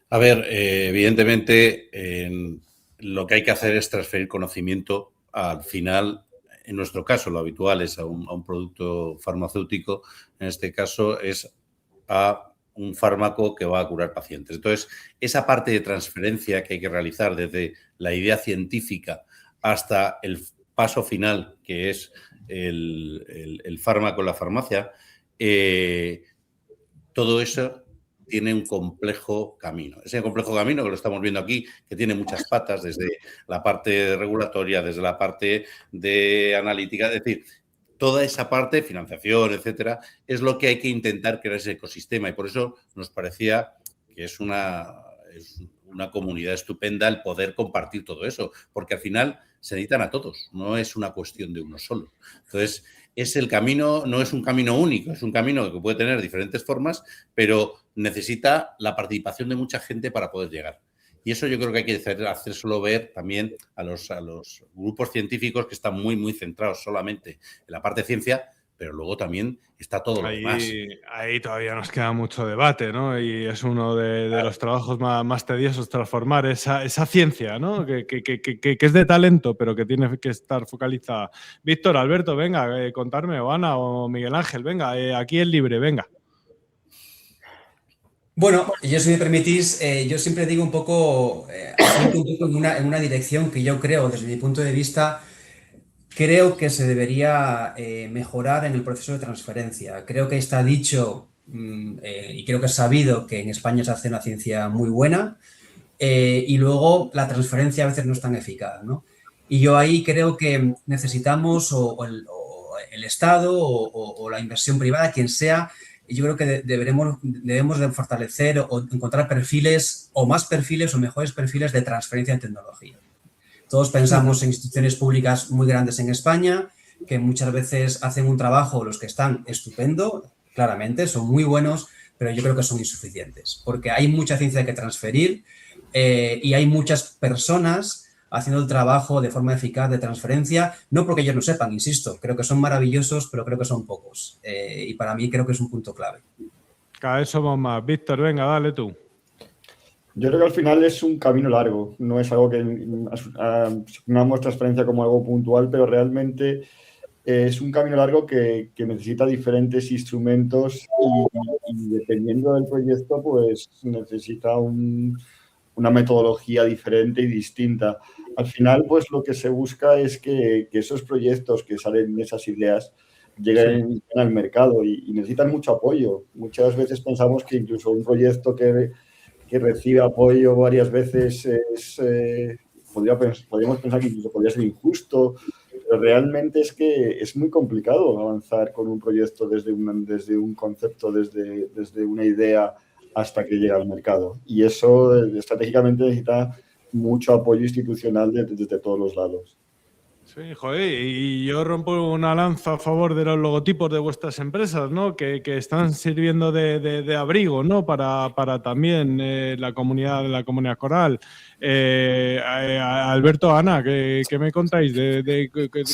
A ver, evidentemente lo que hay que hacer es transferir conocimiento al final. En nuestro caso, lo habitual es a un producto farmacéutico. En este caso, es a un fármaco que va a curar pacientes. Entonces, esa parte de transferencia que hay que realizar desde la idea científica hasta el paso final, que es el fármaco en la farmacia, todo eso tiene un complejo camino. Ese complejo camino que lo estamos viendo aquí, que tiene muchas patas, desde la parte regulatoria, desde la parte de analítica, es decir, toda esa parte, financiación, etcétera, es lo que hay que intentar crear ese ecosistema. Y por eso nos parecía que es una comunidad estupenda el poder compartir todo eso, porque al final se necesitan a todos, no es una cuestión de uno solo. Entonces, es el camino, no es un camino único, es un camino que puede tener diferentes formas, pero necesita la participación de mucha gente para poder llegar. Y eso yo creo que hay que hacérselo ver también a los grupos científicos que están muy, muy centrados solamente en la parte de ciencia, pero luego también está todo lo demás. Ahí todavía nos queda mucho debate, ¿no? Y es uno de los trabajos más tediosos, transformar esa ciencia, ¿no? Que es de talento, pero que tiene que estar focalizada. Víctor, Alberto, venga, contarme, o Ana, o Miguel Ángel, venga, aquí es libre, venga. Bueno, yo si me permitís, yo siempre digo un poco, en una dirección que yo creo, desde mi punto de vista, creo que se debería mejorar en el proceso de transferencia. Creo que está dicho y creo que es sabido que en España se hace una ciencia muy buena y luego la transferencia a veces no es tan eficaz, ¿no? Y yo ahí creo que necesitamos o el Estado o la inversión privada, quien sea, yo creo que debemos de fortalecer o encontrar perfiles o más perfiles o mejores perfiles de transferencia de tecnología. Todos pensamos en instituciones públicas muy grandes en España, que muchas veces hacen un trabajo, los que están estupendo, claramente, son muy buenos, pero yo creo que son insuficientes, porque hay mucha ciencia que transferir y hay muchas personas haciendo el trabajo de forma eficaz de transferencia, no porque ellos no sepan, insisto, creo que son maravillosos, pero creo que son pocos. Y para mí creo que es un punto clave. Cada vez somos más. Víctor, venga, dale tú. Yo creo que al final es un camino largo, no es algo que asignamos transferencia como algo puntual, pero realmente es un camino largo que necesita diferentes instrumentos y dependiendo del proyecto, pues necesita una metodología diferente y distinta. Al final, pues lo que se busca es que esos proyectos que salen de esas ideas lleguen al mercado y necesitan mucho apoyo. Muchas veces pensamos que incluso un proyecto que recibe apoyo varias veces podríamos pensar que incluso podría ser injusto, pero realmente es que es muy complicado avanzar con un proyecto desde un concepto, desde una idea hasta que llega al mercado. Y eso estratégicamente necesita mucho apoyo institucional desde todos los lados. Sí, joder, y yo rompo una lanza a favor de los logotipos de vuestras empresas, ¿no? Que están sirviendo de abrigo, ¿no? Para también la comunidad coral. Alberto, Ana, ¿qué me contáis de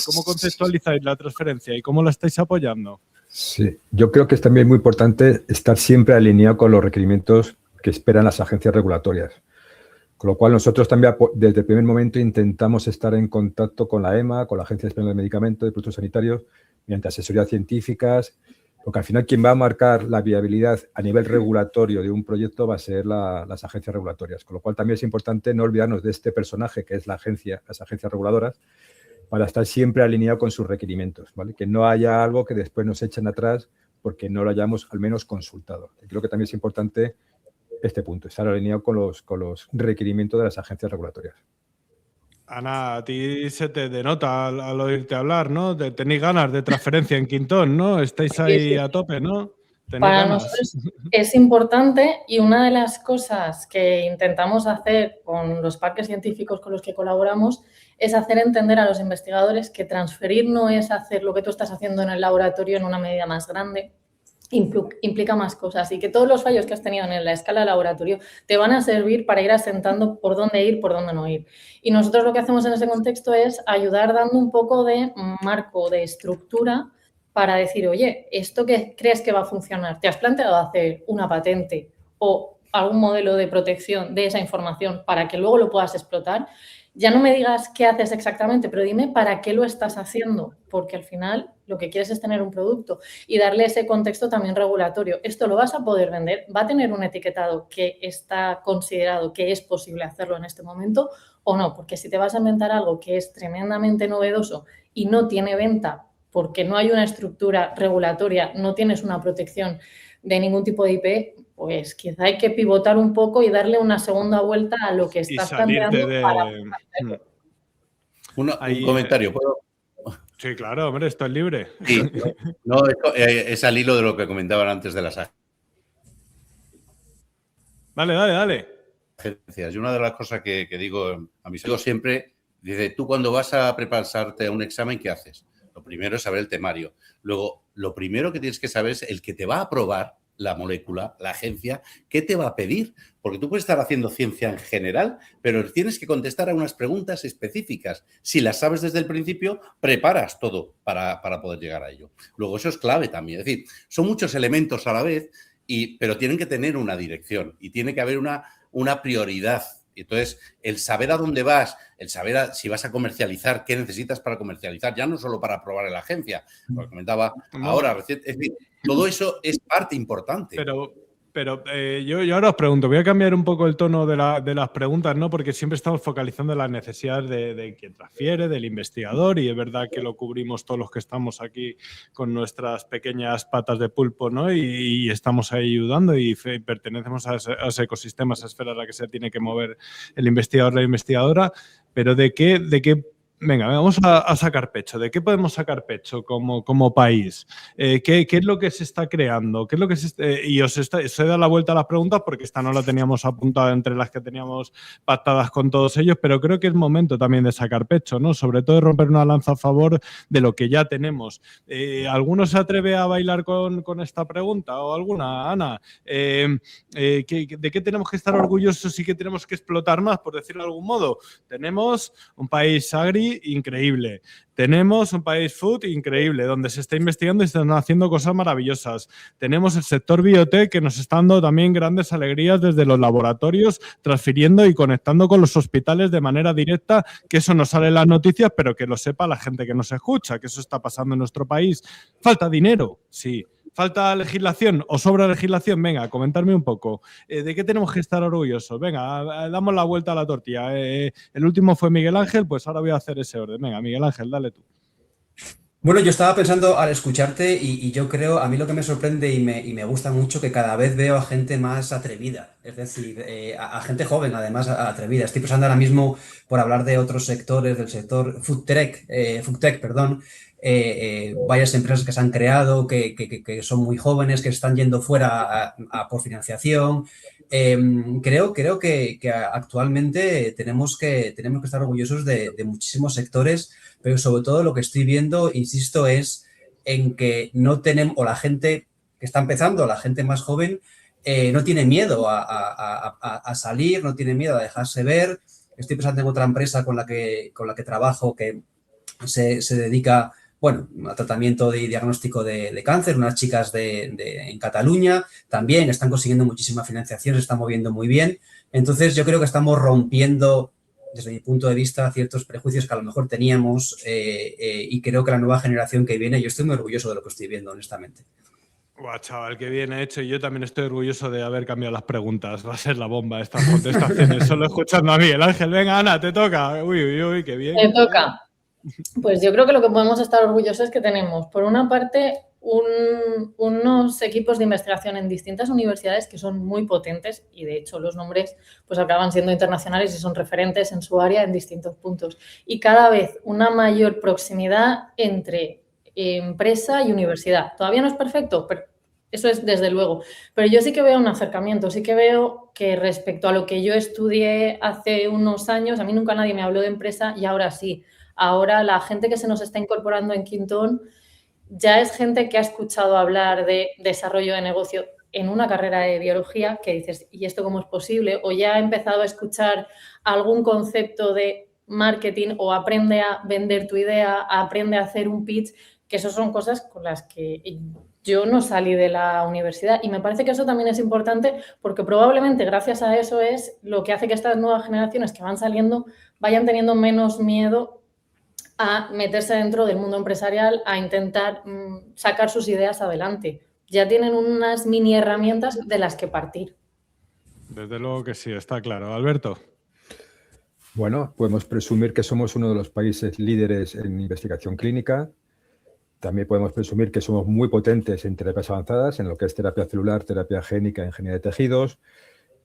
cómo conceptualizáis la transferencia y cómo la estáis apoyando? Sí, yo creo que es también muy importante estar siempre alineado con los requerimientos que esperan las agencias regulatorias. Con lo cual, nosotros también desde el primer momento intentamos estar en contacto con la EMA, con la Agencia Española de Medicamentos y Productos Sanitarios, mediante asesorías científicas, porque al final quien va a marcar la viabilidad a nivel regulatorio de un proyecto va a ser las agencias regulatorias. Con lo cual, también es importante no olvidarnos de este personaje que es las agencias reguladoras, para estar siempre alineado con sus requerimientos, ¿vale? Que no haya algo que después nos echen atrás porque no lo hayamos al menos consultado. Creo que también es importante este punto, estar alineado con los requerimientos de las agencias regulatorias. Ana, a ti se te denota al oírte hablar, ¿no? Tenéis ganas de transferencia en Quintón, ¿no? Estáis ahí a tope, ¿no? Para nosotros es importante y una de las cosas que intentamos hacer con los parques científicos con los que colaboramos es hacer entender a los investigadores que transferir no es hacer lo que tú estás haciendo en el laboratorio en una medida más grande, implica más cosas y que todos los fallos que has tenido en la escala de laboratorio te van a servir para ir asentando por dónde ir, por dónde no ir. Y nosotros lo que hacemos en ese contexto es ayudar dando un poco de marco, de estructura para decir, oye, ¿esto qué crees que va a funcionar? ¿Te has planteado hacer una patente o algún modelo de protección de esa información para que luego lo puedas explotar? Ya no me digas qué haces exactamente, pero dime para qué lo estás haciendo, porque al final lo que quieres es tener un producto y darle ese contexto también regulatorio. Esto lo vas a poder vender, va a tener un etiquetado que está considerado que es posible hacerlo en este momento o no, porque si te vas a inventar algo que es tremendamente novedoso y no tiene venta porque no hay una estructura regulatoria, no tienes una protección de ningún tipo de IP, pues quizá hay que pivotar un poco y darle una segunda vuelta a lo que estás planteando para hacerlo. Un comentario, ¿puedo? Sí, claro, hombre, esto es libre. Sí, no, es al hilo de lo que comentaban antes de las Dale. agencias. Y una de las cosas que digo a mis hijos siempre, dice, tú cuando vas a prepararte a un examen, ¿qué haces? Lo primero es saber el temario. Luego, lo primero que tienes que saber es el que te va a aprobar la molécula, la agencia, ¿qué te va a pedir? Porque tú puedes estar haciendo ciencia en general, pero tienes que contestar a unas preguntas específicas. Si las sabes desde el principio, preparas todo para poder llegar a ello. Luego, eso es clave también. Es decir, son muchos elementos a la vez, pero tienen que tener una dirección y tiene que haber una prioridad. Entonces, el saber a dónde vas, el saber si vas a comercializar, qué necesitas para comercializar, ya no solo para aprobar en la agencia, lo comentaba ahora recién, es decir, todo eso es parte importante. Pero yo ahora os pregunto, voy a cambiar un poco el tono de las preguntas, ¿no? Porque siempre estamos focalizando en las necesidades de quien transfiere, del investigador, y es verdad que lo cubrimos todos los que estamos aquí con nuestras pequeñas patas de pulpo, ¿no? Y estamos ahí ayudando y pertenecemos a ese ecosistema, a esa esfera a la que se tiene que mover el investigador, la investigadora, pero ¿de qué Venga, vamos a sacar pecho. ¿De qué podemos sacar pecho como país? ¿Qué es lo que se está creando? ¿Qué es lo que y os he dado la vuelta a las preguntas porque esta no la teníamos apuntada entre las que teníamos pactadas con todos ellos, pero creo que es momento también de sacar pecho, ¿no? Sobre todo de romper una lanza a favor de lo que ya tenemos. ¿Alguno se atreve a bailar con esta pregunta? ¿O alguna, Ana? ¿De qué tenemos que estar orgullosos y qué tenemos que explotar más, por decirlo de algún modo? Tenemos un país agri increíble. Tenemos un país food increíble, donde se está investigando y se están haciendo cosas maravillosas. Tenemos el sector biotech que nos está dando también grandes alegrías desde los laboratorios, transfiriendo y conectando con los hospitales de manera directa, que eso no sale en las noticias, pero que lo sepa la gente que nos escucha, que eso está pasando en nuestro país. ¿Falta dinero? Sí. ¿Falta legislación o sobra legislación? Venga, comentarme un poco. ¿De qué tenemos que estar orgullosos? Venga, damos la vuelta a la tortilla. El último fue Miguel Ángel, pues ahora voy a hacer ese orden. Venga, Miguel Ángel, dale tú. Bueno, yo estaba pensando al escucharte y yo creo, a mí lo que me sorprende y me gusta mucho que cada vez veo a gente más atrevida, es decir, a gente joven además atrevida. Estoy pensando ahora mismo por hablar de otros sectores, del sector foodtech, perdón, varias empresas que se han creado, que son muy jóvenes, que están yendo fuera por financiación. Creo que actualmente tenemos que estar orgullosos de muchísimos sectores, pero sobre todo lo que estoy viendo, insisto, es en que no tenemos, o la gente que está empezando, la gente más joven, no tiene miedo a salir, no tiene miedo a dejarse ver. Estoy pensando en otra empresa con la que trabajo que se dedica, bueno, a tratamiento y diagnóstico de cáncer, unas chicas en Cataluña también están consiguiendo muchísima financiación, se están moviendo muy bien. Entonces, yo creo que estamos rompiendo, desde mi punto de vista, ciertos prejuicios que a lo mejor teníamos y creo que la nueva generación que viene, yo estoy muy orgulloso de lo que estoy viendo, honestamente. Guau, chaval, qué bien hecho. Y yo también estoy orgulloso de haber cambiado las preguntas. Va a ser la bomba estas contestaciones. Solo escuchando a Miguel Ángel. Venga, Ana, te toca. Uy, uy, uy, qué bien. Me toca. Pues yo creo que lo que podemos estar orgullosos es que tenemos, por una parte, unos equipos de investigación en distintas universidades que son muy potentes y, de hecho, los nombres pues acaban siendo internacionales y son referentes en su área en distintos puntos. Y cada vez una mayor proximidad entre empresa y universidad. Todavía no es perfecto, pero eso es desde luego. Pero yo sí que veo un acercamiento, sí que veo que respecto a lo que yo estudié hace unos años, a mí nunca nadie me habló de empresa y ahora sí. Ahora la gente que se nos está incorporando en Quintón ya es gente que ha escuchado hablar de desarrollo de negocio en una carrera de biología, que dices, ¿y esto cómo es posible? O ya ha empezado a escuchar algún concepto de marketing o aprende a vender tu idea, aprende a hacer un pitch, que eso son cosas con las que yo no salí de la universidad y me parece que eso también es importante porque probablemente gracias a eso es lo que hace que estas nuevas generaciones que van saliendo vayan teniendo menos miedo a meterse dentro del mundo empresarial, a intentar sacar sus ideas adelante. Ya tienen unas mini herramientas de las que partir. Desde luego que sí, está claro. Alberto. Bueno, podemos presumir que somos uno de los países líderes en investigación clínica. También podemos presumir que somos muy potentes en terapias avanzadas, en lo que es terapia celular, terapia génica, ingeniería de tejidos.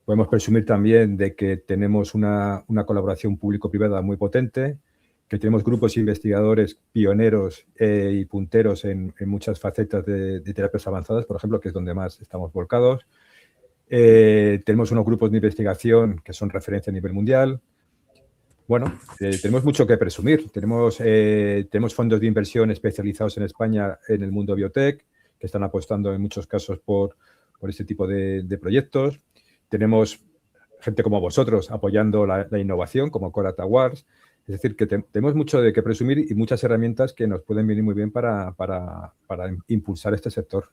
Podemos presumir también de que tenemos una colaboración público-privada muy potente, que tenemos grupos investigadores pioneros y punteros en muchas facetas de terapias avanzadas, por ejemplo, que es donde más estamos volcados. Tenemos unos grupos de investigación que son referencia a nivel mundial. Bueno, tenemos mucho que presumir. Tenemos fondos de inversión especializados en España en el mundo biotech, que están apostando en muchos casos por este tipo de proyectos. Tenemos gente como vosotros apoyando la innovación, como Corat Awards. Es decir, que tenemos mucho de qué presumir y muchas herramientas que nos pueden venir muy bien para impulsar este sector.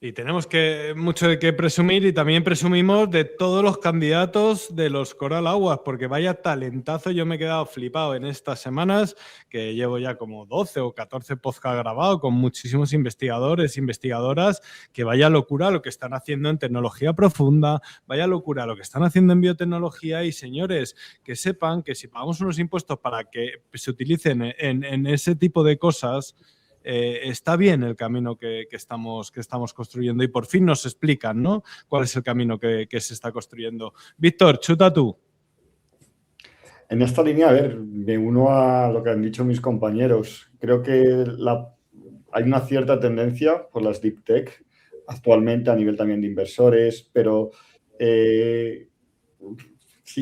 Y tenemos mucho de qué presumir y también presumimos de todos los candidatos de los Coral Awards, porque vaya talentazo, yo me he quedado flipado en estas semanas, que llevo ya como 12 o 14 podcasts grabados con muchísimos investigadores, investigadoras, que vaya locura lo que están haciendo en tecnología profunda, vaya locura lo que están haciendo en biotecnología y, señores, que sepan que si pagamos unos impuestos para que se utilicen en ese tipo de cosas, está bien el camino que estamos construyendo y por fin nos explican, ¿no?, cuál es el camino que se está construyendo. Víctor, chuta tú. En esta línea, a ver, me uno a lo que han dicho mis compañeros. Creo que hay una cierta tendencia por las deep tech actualmente a nivel también de inversores, pero sí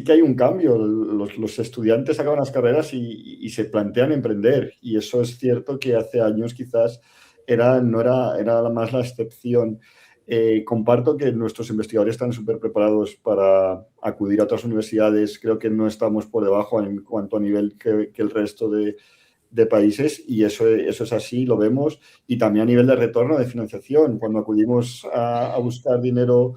que hay un cambio. Los estudiantes acaban las carreras y se plantean emprender. Y eso es cierto que hace años quizás era más la excepción. Comparto que nuestros investigadores están súper preparados para acudir a otras universidades. Creo que no estamos por debajo en cuanto a nivel que el resto de países, y eso es así, lo vemos. Y también a nivel de retorno de financiación. Cuando acudimos a buscar dinero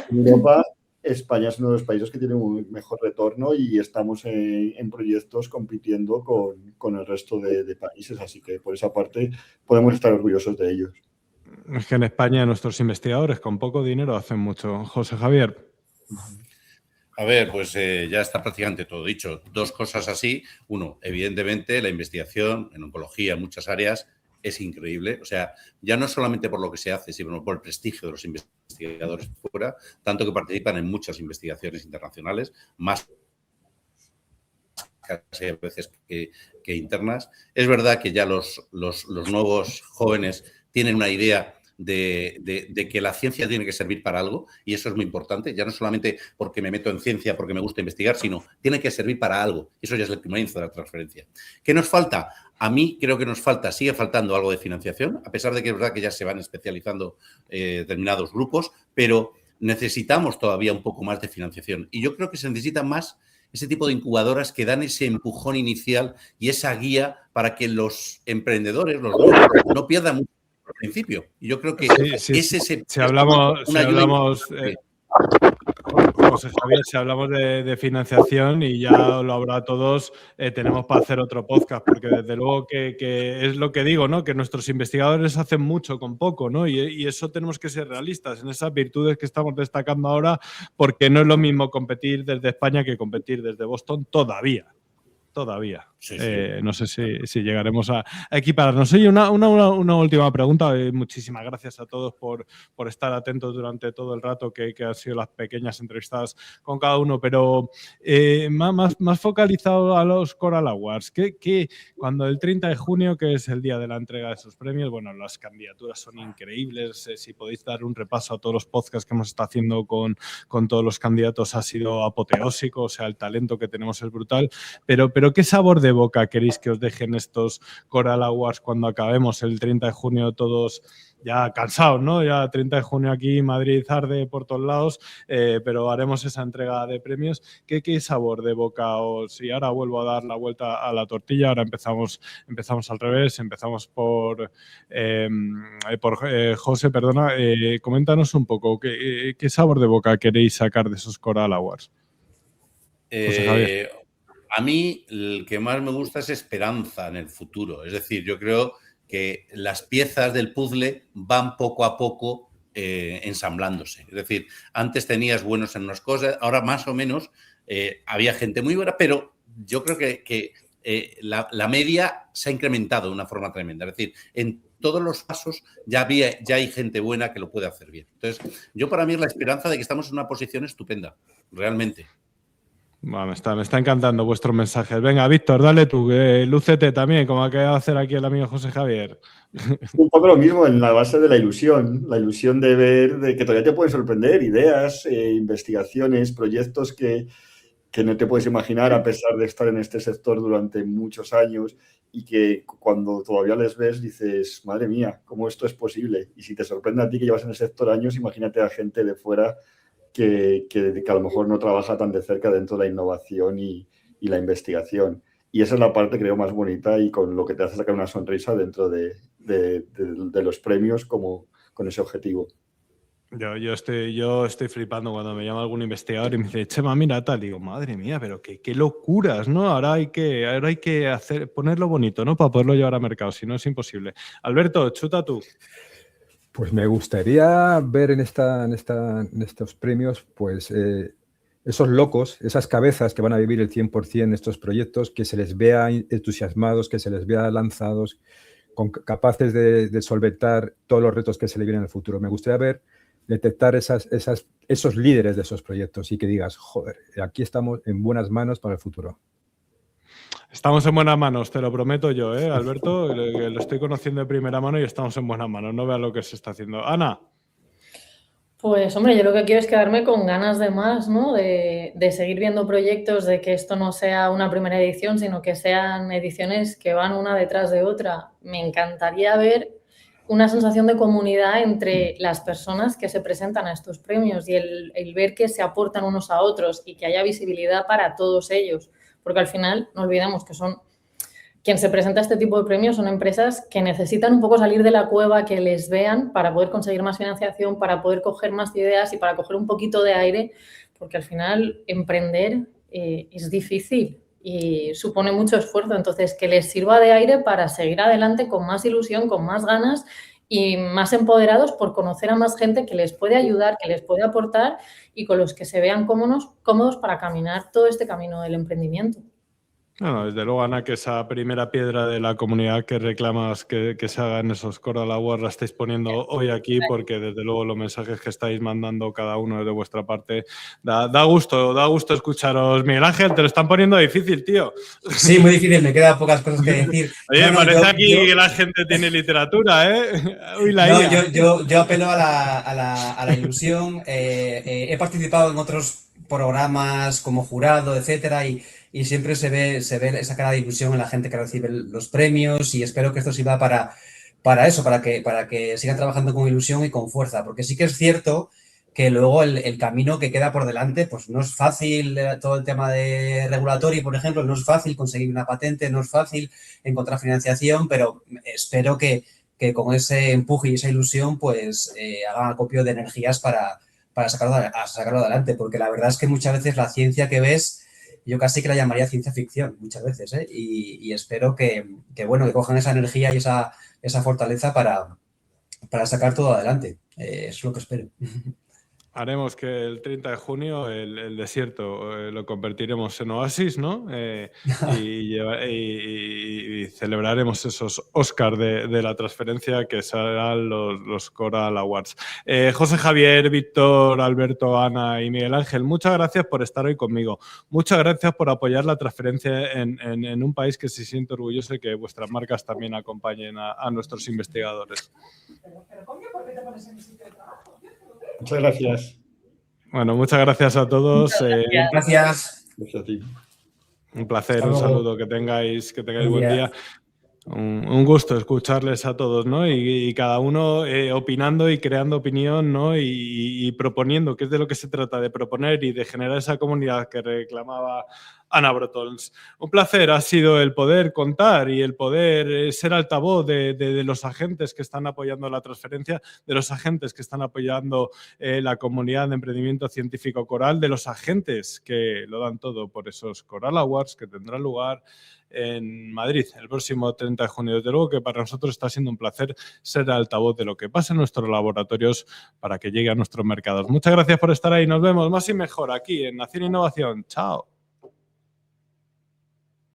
en Europa, España es uno de los países que tiene un mejor retorno y estamos en proyectos compitiendo con el resto de países. Así que por esa parte podemos estar orgullosos de ellos. Es que en España nuestros investigadores con poco dinero hacen mucho. José Javier. A ver, pues ya está prácticamente todo dicho. Dos cosas así. Uno, evidentemente, la investigación en oncología en muchas áreas es increíble. O sea, ya no solamente por lo que se hace, sino por el prestigio de los investigadores fuera, tanto que participan en muchas investigaciones internacionales, más casi a veces que internas. Es verdad que ya los nuevos jóvenes tienen una idea de que la ciencia tiene que servir para algo, y eso es muy importante, ya no solamente porque me meto en ciencia, porque me gusta investigar, sino tiene que servir para algo. Eso ya es el comienzo de la transferencia. ¿Qué nos falta? A mí creo que sigue faltando algo de financiación, a pesar de que es verdad que ya se van especializando determinados grupos, pero necesitamos todavía un poco más de financiación. Y yo creo que se necesita más ese tipo de incubadoras que dan ese empujón inicial y esa guía para que los emprendedores, los nuevos, no pierdan mucho al principio. Y yo creo que si hablamos José Javier, si hablamos de financiación, y ya lo habrá todos, tenemos para hacer otro podcast, porque desde luego que es lo que digo, ¿no? Que nuestros investigadores hacen mucho con poco, ¿no? Y eso tenemos que ser realistas en esas virtudes que estamos destacando ahora, porque no es lo mismo competir desde España que competir desde Boston todavía. Sí. No sé si llegaremos a equipararnos. Oye, una última pregunta. Muchísimas gracias a todos por estar atentos durante todo el rato que han sido las pequeñas entrevistas con cada uno, pero más focalizado a los Coral Awards. Que cuando el 30 de junio, que es el día de la entrega de esos premios, bueno, las candidaturas son increíbles. Si podéis dar un repaso a todos los podcasts que hemos estado haciendo con todos los candidatos, ha sido apoteósico. O sea, el talento que tenemos es brutal, pero ¿qué sabor de boca queréis que os dejen estos Coral Awards cuando acabemos el 30 de junio todos ya cansados, ¿no? Ya 30 de junio aquí, Madrid arde por todos lados, pero haremos esa entrega de premios. ¿Qué sabor de boca os? Y ahora vuelvo a dar la vuelta a la tortilla, ahora empezamos al revés, empezamos por José, perdona, coméntanos un poco, ¿qué sabor de boca queréis sacar de esos Coral Awards? José Javier. A mí el que más me gusta es esperanza en el futuro. Es decir, yo creo que las piezas del puzzle van poco a poco ensamblándose. Es decir, antes tenías buenos en unas cosas, ahora más o menos había gente muy buena, pero yo creo que la media se ha incrementado de una forma tremenda. Es decir, en todos los pasos ya hay gente buena que lo puede hacer bien. Entonces, para mí es la esperanza de que estamos en una posición estupenda, realmente. Bueno, me está encantando vuestros mensajes. Venga, Víctor, dale tú, lúcete también, como acaba de hacer aquí el amigo José Javier. Un poco lo mismo en la base de la ilusión de ver de que todavía te pueden sorprender ideas, investigaciones, proyectos que no te puedes imaginar a pesar de estar en este sector durante muchos años, y que cuando todavía les ves dices, madre mía, ¿cómo esto es posible? Y si te sorprende a ti que llevas en el sector años, imagínate a gente de fuera que a lo mejor no trabaja tan de cerca dentro de la innovación y la investigación. Y esa es la parte, creo, más bonita y con lo que te hace sacar una sonrisa dentro de los premios como con ese objetivo. Yo estoy flipando cuando me llama algún investigador y me dice, Chema, mira tal, digo, madre mía, pero qué locuras, ¿no? Ahora hay que ponerlo bonito, ¿no? Para poderlo llevar a mercado, si no es imposible. Alberto, chuta tú. Pues me gustaría ver en estos premios, pues esos locos, esas cabezas que van a vivir el 100% estos proyectos, que se les vea entusiasmados, que se les vea lanzados, capaces de solventar todos los retos que se le vienen en el futuro. Me gustaría detectar esos líderes de esos proyectos y que digas, joder, aquí estamos en buenas manos para el futuro. Estamos en buenas manos, te lo prometo yo, Alberto, que lo estoy conociendo de primera mano y estamos en buenas manos. No veas lo que se está haciendo. Ana. Pues hombre, yo lo que quiero es quedarme con ganas de más, ¿no? De seguir viendo proyectos, de que esto no sea una primera edición, sino que sean ediciones que van una detrás de otra. Me encantaría ver una sensación de comunidad entre las personas que se presentan a estos premios y el ver que se aportan unos a otros y que haya visibilidad para todos ellos. Porque al final, no olvidemos que quien se presenta a este tipo de premios son empresas que necesitan un poco salir de la cueva, que les vean para poder conseguir más financiación, para poder coger más ideas y para coger un poquito de aire, porque al final emprender es difícil y supone mucho esfuerzo. Entonces, que les sirva de aire para seguir adelante con más ilusión, con más ganas y más empoderados por conocer a más gente que les puede ayudar, que les puede aportar y con los que se vean cómodos para caminar todo este camino del emprendimiento. Bueno, desde luego, Ana, que esa primera piedra de la comunidad que reclamas que se haga en esos Coral Awards la estáis poniendo hoy aquí, porque desde luego los mensajes que estáis mandando cada uno de vuestra parte da gusto escucharos. Miguel Ángel, te lo están poniendo difícil, tío. Sí, muy difícil, me quedan pocas cosas que decir. Oye, parece aquí que la gente tiene literatura, ¿eh? Uy, yo apelo a la ilusión. He participado en otros programas como jurado, etcétera, y siempre se ve esa cara de ilusión en la gente que recibe los premios, y espero que esto sirva para eso, para que sigan trabajando con ilusión y con fuerza, porque sí que es cierto que luego el camino que queda por delante, pues no es fácil. Todo el tema de regulatorio, por ejemplo, no es fácil conseguir una patente, no es fácil encontrar financiación, pero espero que con ese empuje y esa ilusión pues hagan acopio de energías para sacarlo adelante, porque la verdad es que muchas veces la ciencia que ves, yo casi que la llamaría ciencia ficción muchas veces, y espero que cojan esa energía y esa fortaleza para sacar todo adelante. Es lo que espero. Haremos que el 30 de junio el desierto lo convertiremos en oasis, ¿no? Y celebraremos esos Oscars de la transferencia que serán los Coral Awards. José Javier, Víctor, Alberto, Ana y Miguel Ángel, muchas gracias por estar hoy conmigo. Muchas gracias por apoyar la transferencia en un país que se siente orgulloso y que vuestras marcas también acompañen a nuestros investigadores. Pero coño, ¿por qué te pones en mi sitio de trabajo? Muchas gracias. Bueno, muchas gracias a todos. Gracias. Gracias a ti. Un placer, Hasta un luego. saludo, que tengáis buen día. Un gusto escucharles a todos, ¿no? Y cada uno opinando y creando opinión, ¿no? Y proponiendo, que es de lo que se trata, de proponer y de generar esa comunidad que reclamaba Ana Brotons. Un placer ha sido el poder contar y el poder ser altavoz de los agentes que están apoyando la transferencia, de los agentes que están apoyando la comunidad de emprendimiento científico coral, de los agentes que lo dan todo por esos Coral Awards que tendrán lugar en Madrid el próximo 30 de junio. Desde luego que para nosotros está siendo un placer ser altavoz de lo que pasa en nuestros laboratorios para que llegue a nuestros mercados. Muchas gracias por estar ahí. Nos vemos más y mejor aquí en Nación Innovación. Chao.